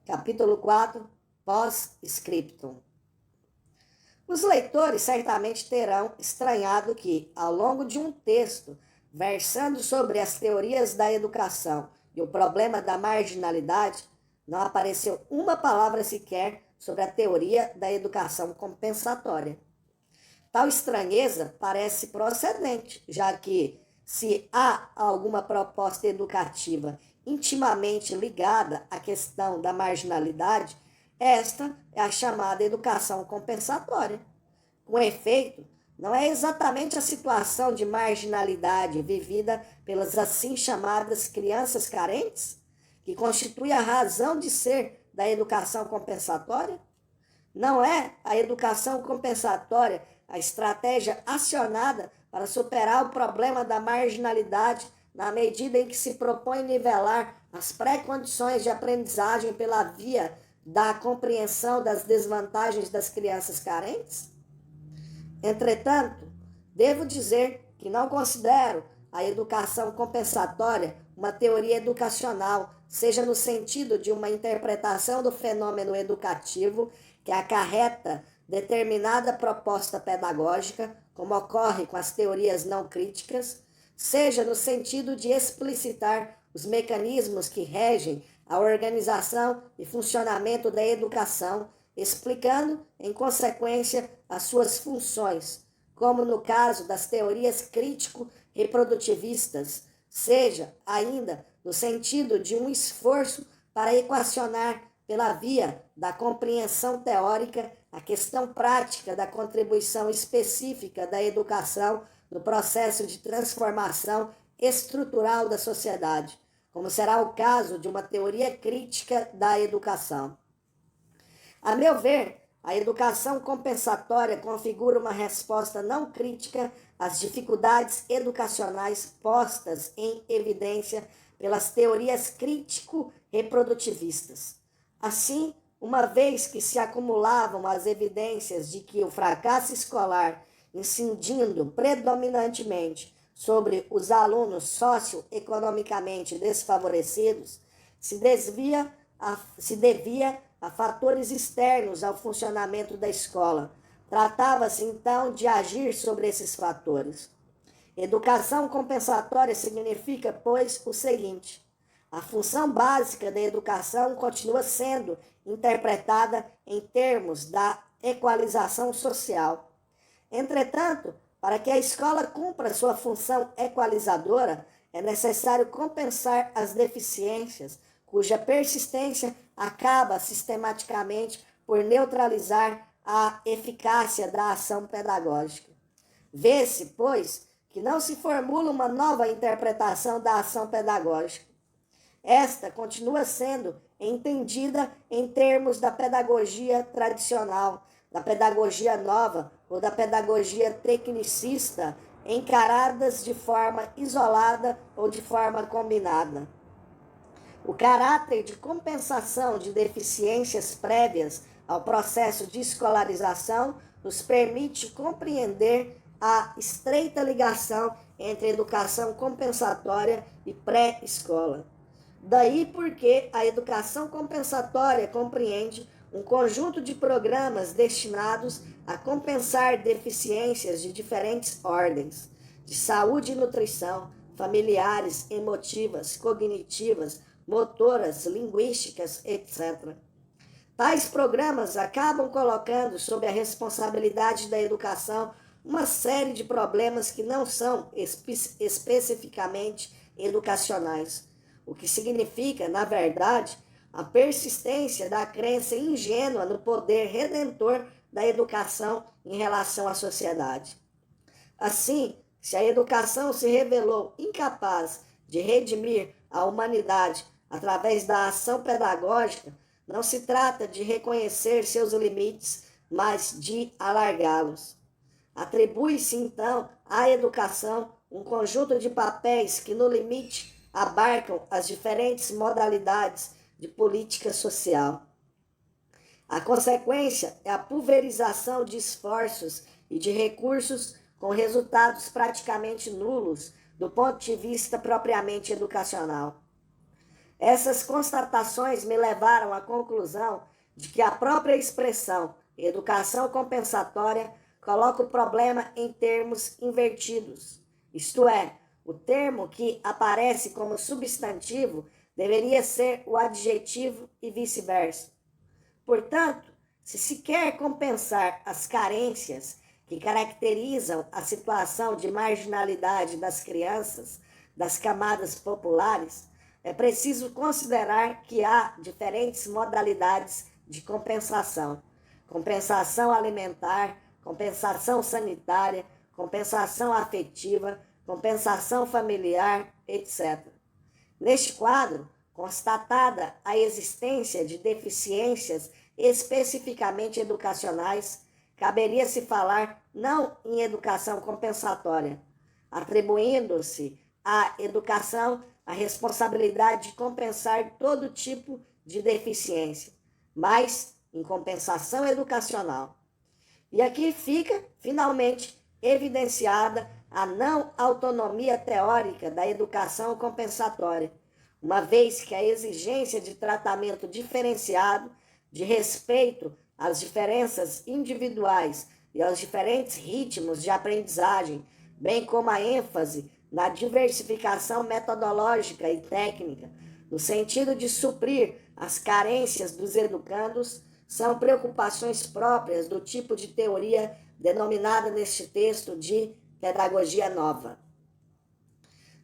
Speaker 1: Capítulo 4, Pós-Scriptum. Os leitores certamente terão estranhado que, ao longo de um texto versando sobre as teorias da educação e o problema da marginalidade, não apareceu uma palavra sequer sobre a teoria da educação compensatória. Tal estranheza parece procedente, já que, se há alguma proposta educativa intimamente ligada à questão da marginalidade, esta é a chamada educação compensatória. Com efeito, não é exatamente a situação de marginalidade vivida pelas assim chamadas crianças carentes que constitui a razão de ser da educação compensatória? Não é a educação compensatória a estratégia acionada para superar o problema da marginalidade na medida em que se propõe nivelar as pré-condições de aprendizagem pela via da compreensão das desvantagens das crianças carentes? Entretanto, devo dizer que não considero a educação compensatória uma teoria educacional, seja no sentido de uma interpretação do fenômeno educativo que acarreta determinada proposta pedagógica, como ocorre com as teorias não críticas, seja no sentido de explicitar os mecanismos que regem a organização e funcionamento da educação, explicando, em consequência, as suas funções, como no caso das teorias crítico-reprodutivistas, seja ainda no sentido de um esforço para equacionar, pela via da compreensão teórica, a questão prática da contribuição específica da educação no processo de transformação estrutural da sociedade, como será o caso de uma teoria crítica da educação. A meu ver, a educação compensatória configura uma resposta não crítica às dificuldades educacionais postas em evidência pelas teorias crítico-reprodutivistas. Assim, uma vez que se acumulavam as evidências de que o fracasso escolar, incidindo predominantemente sobre os alunos socioeconomicamente desfavorecidos, se devia a fatores externos ao funcionamento da escola. Tratava-se, então, de agir sobre esses fatores. Educação compensatória significa, pois, o seguinte: a função básica da educação continua sendo interpretada em termos da equalização social. Entretanto, para que a escola cumpra sua função equalizadora, é necessário compensar as deficiências, cuja persistência acaba sistematicamente por neutralizar a eficácia da ação pedagógica. Vê-se, pois, que não se formula uma nova interpretação da ação pedagógica. Esta continua sendo entendida em termos da pedagogia tradicional, da pedagogia nova ou da pedagogia tecnicista, encaradas de forma isolada ou de forma combinada. O caráter de compensação de deficiências prévias ao processo de escolarização nos permite compreender a estreita ligação entre educação compensatória e pré-escola. Daí porque a educação compensatória compreende um conjunto de programas destinados a compensar deficiências de diferentes ordens, de saúde e nutrição, familiares, emotivas, cognitivas, motoras, linguísticas, etc. Tais programas acabam colocando sob a responsabilidade da educação uma série de problemas que não são especificamente educacionais, o que significa, na verdade, a persistência da crença ingênua no poder redentor da educação em relação à sociedade. Assim, se a educação se revelou incapaz de redimir a humanidade através da ação pedagógica, não se trata de reconhecer seus limites, mas de alargá-los. Atribui-se, então, à educação um conjunto de papéis que, no limite, abarcam as diferentes modalidades de política social. A consequência é a pulverização de esforços e de recursos com resultados praticamente nulos do ponto de vista propriamente educacional. Essas constatações me levaram à conclusão de que a própria expressão educação compensatória coloca o problema em termos invertidos, isto é, o termo que aparece como substantivo deveria ser o adjetivo e vice-versa. Portanto, se quer compensar as carências que caracterizam a situação de marginalidade das crianças, das camadas populares, é preciso considerar que há diferentes modalidades de compensação: compensação alimentar, compensação sanitária, compensação afetiva, compensação familiar, etc. Neste quadro, constatada a existência de deficiências especificamente educacionais, caberia-se falar não em educação compensatória, atribuindo-se à educação a responsabilidade de compensar todo tipo de deficiência, mas em compensação educacional. E aqui fica, finalmente, evidenciada a não autonomia teórica da educação compensatória, uma vez que a exigência de tratamento diferenciado, de respeito às diferenças individuais e aos diferentes ritmos de aprendizagem, bem como a ênfase na diversificação metodológica e técnica, no sentido de suprir as carências dos educandos, são preocupações próprias do tipo de teoria denominada neste texto de pedagogia nova.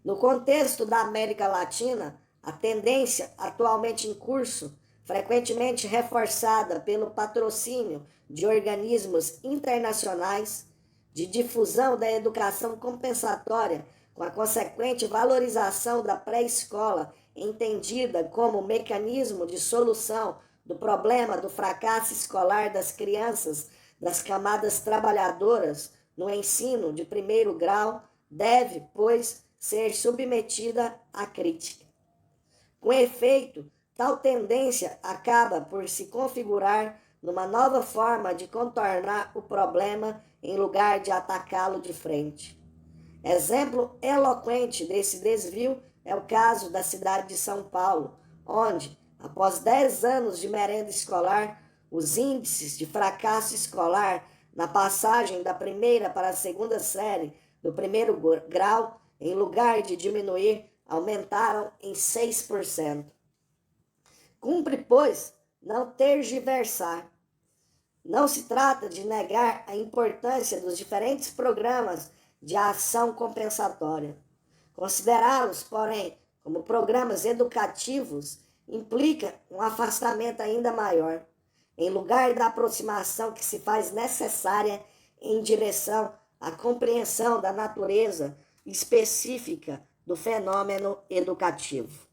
Speaker 1: No contexto da América Latina, a tendência atualmente em curso, frequentemente reforçada pelo patrocínio de organismos internacionais de difusão da educação compensatória, com a consequente valorização da pré-escola, entendida como mecanismo de solução do problema do fracasso escolar das crianças das camadas trabalhadoras no ensino de primeiro grau, deve, pois, ser submetida à crítica. Com efeito, tal tendência acaba por se configurar numa nova forma de contornar o problema em lugar de atacá-lo de frente. Exemplo eloquente desse desvio é o caso da cidade de São Paulo, onde, após 10 anos de merenda escolar, os índices de fracasso escolar na passagem da primeira para a segunda série do primeiro grau, em lugar de diminuir, aumentaram em 6%. Cumpre, pois, não tergiversar. Não se trata de negar a importância dos diferentes programas de ação compensatória. Considerá-los, porém, como programas educativos implica um afastamento ainda maior, em lugar da aproximação que se faz necessária em direção à compreensão da natureza específica do fenômeno educativo.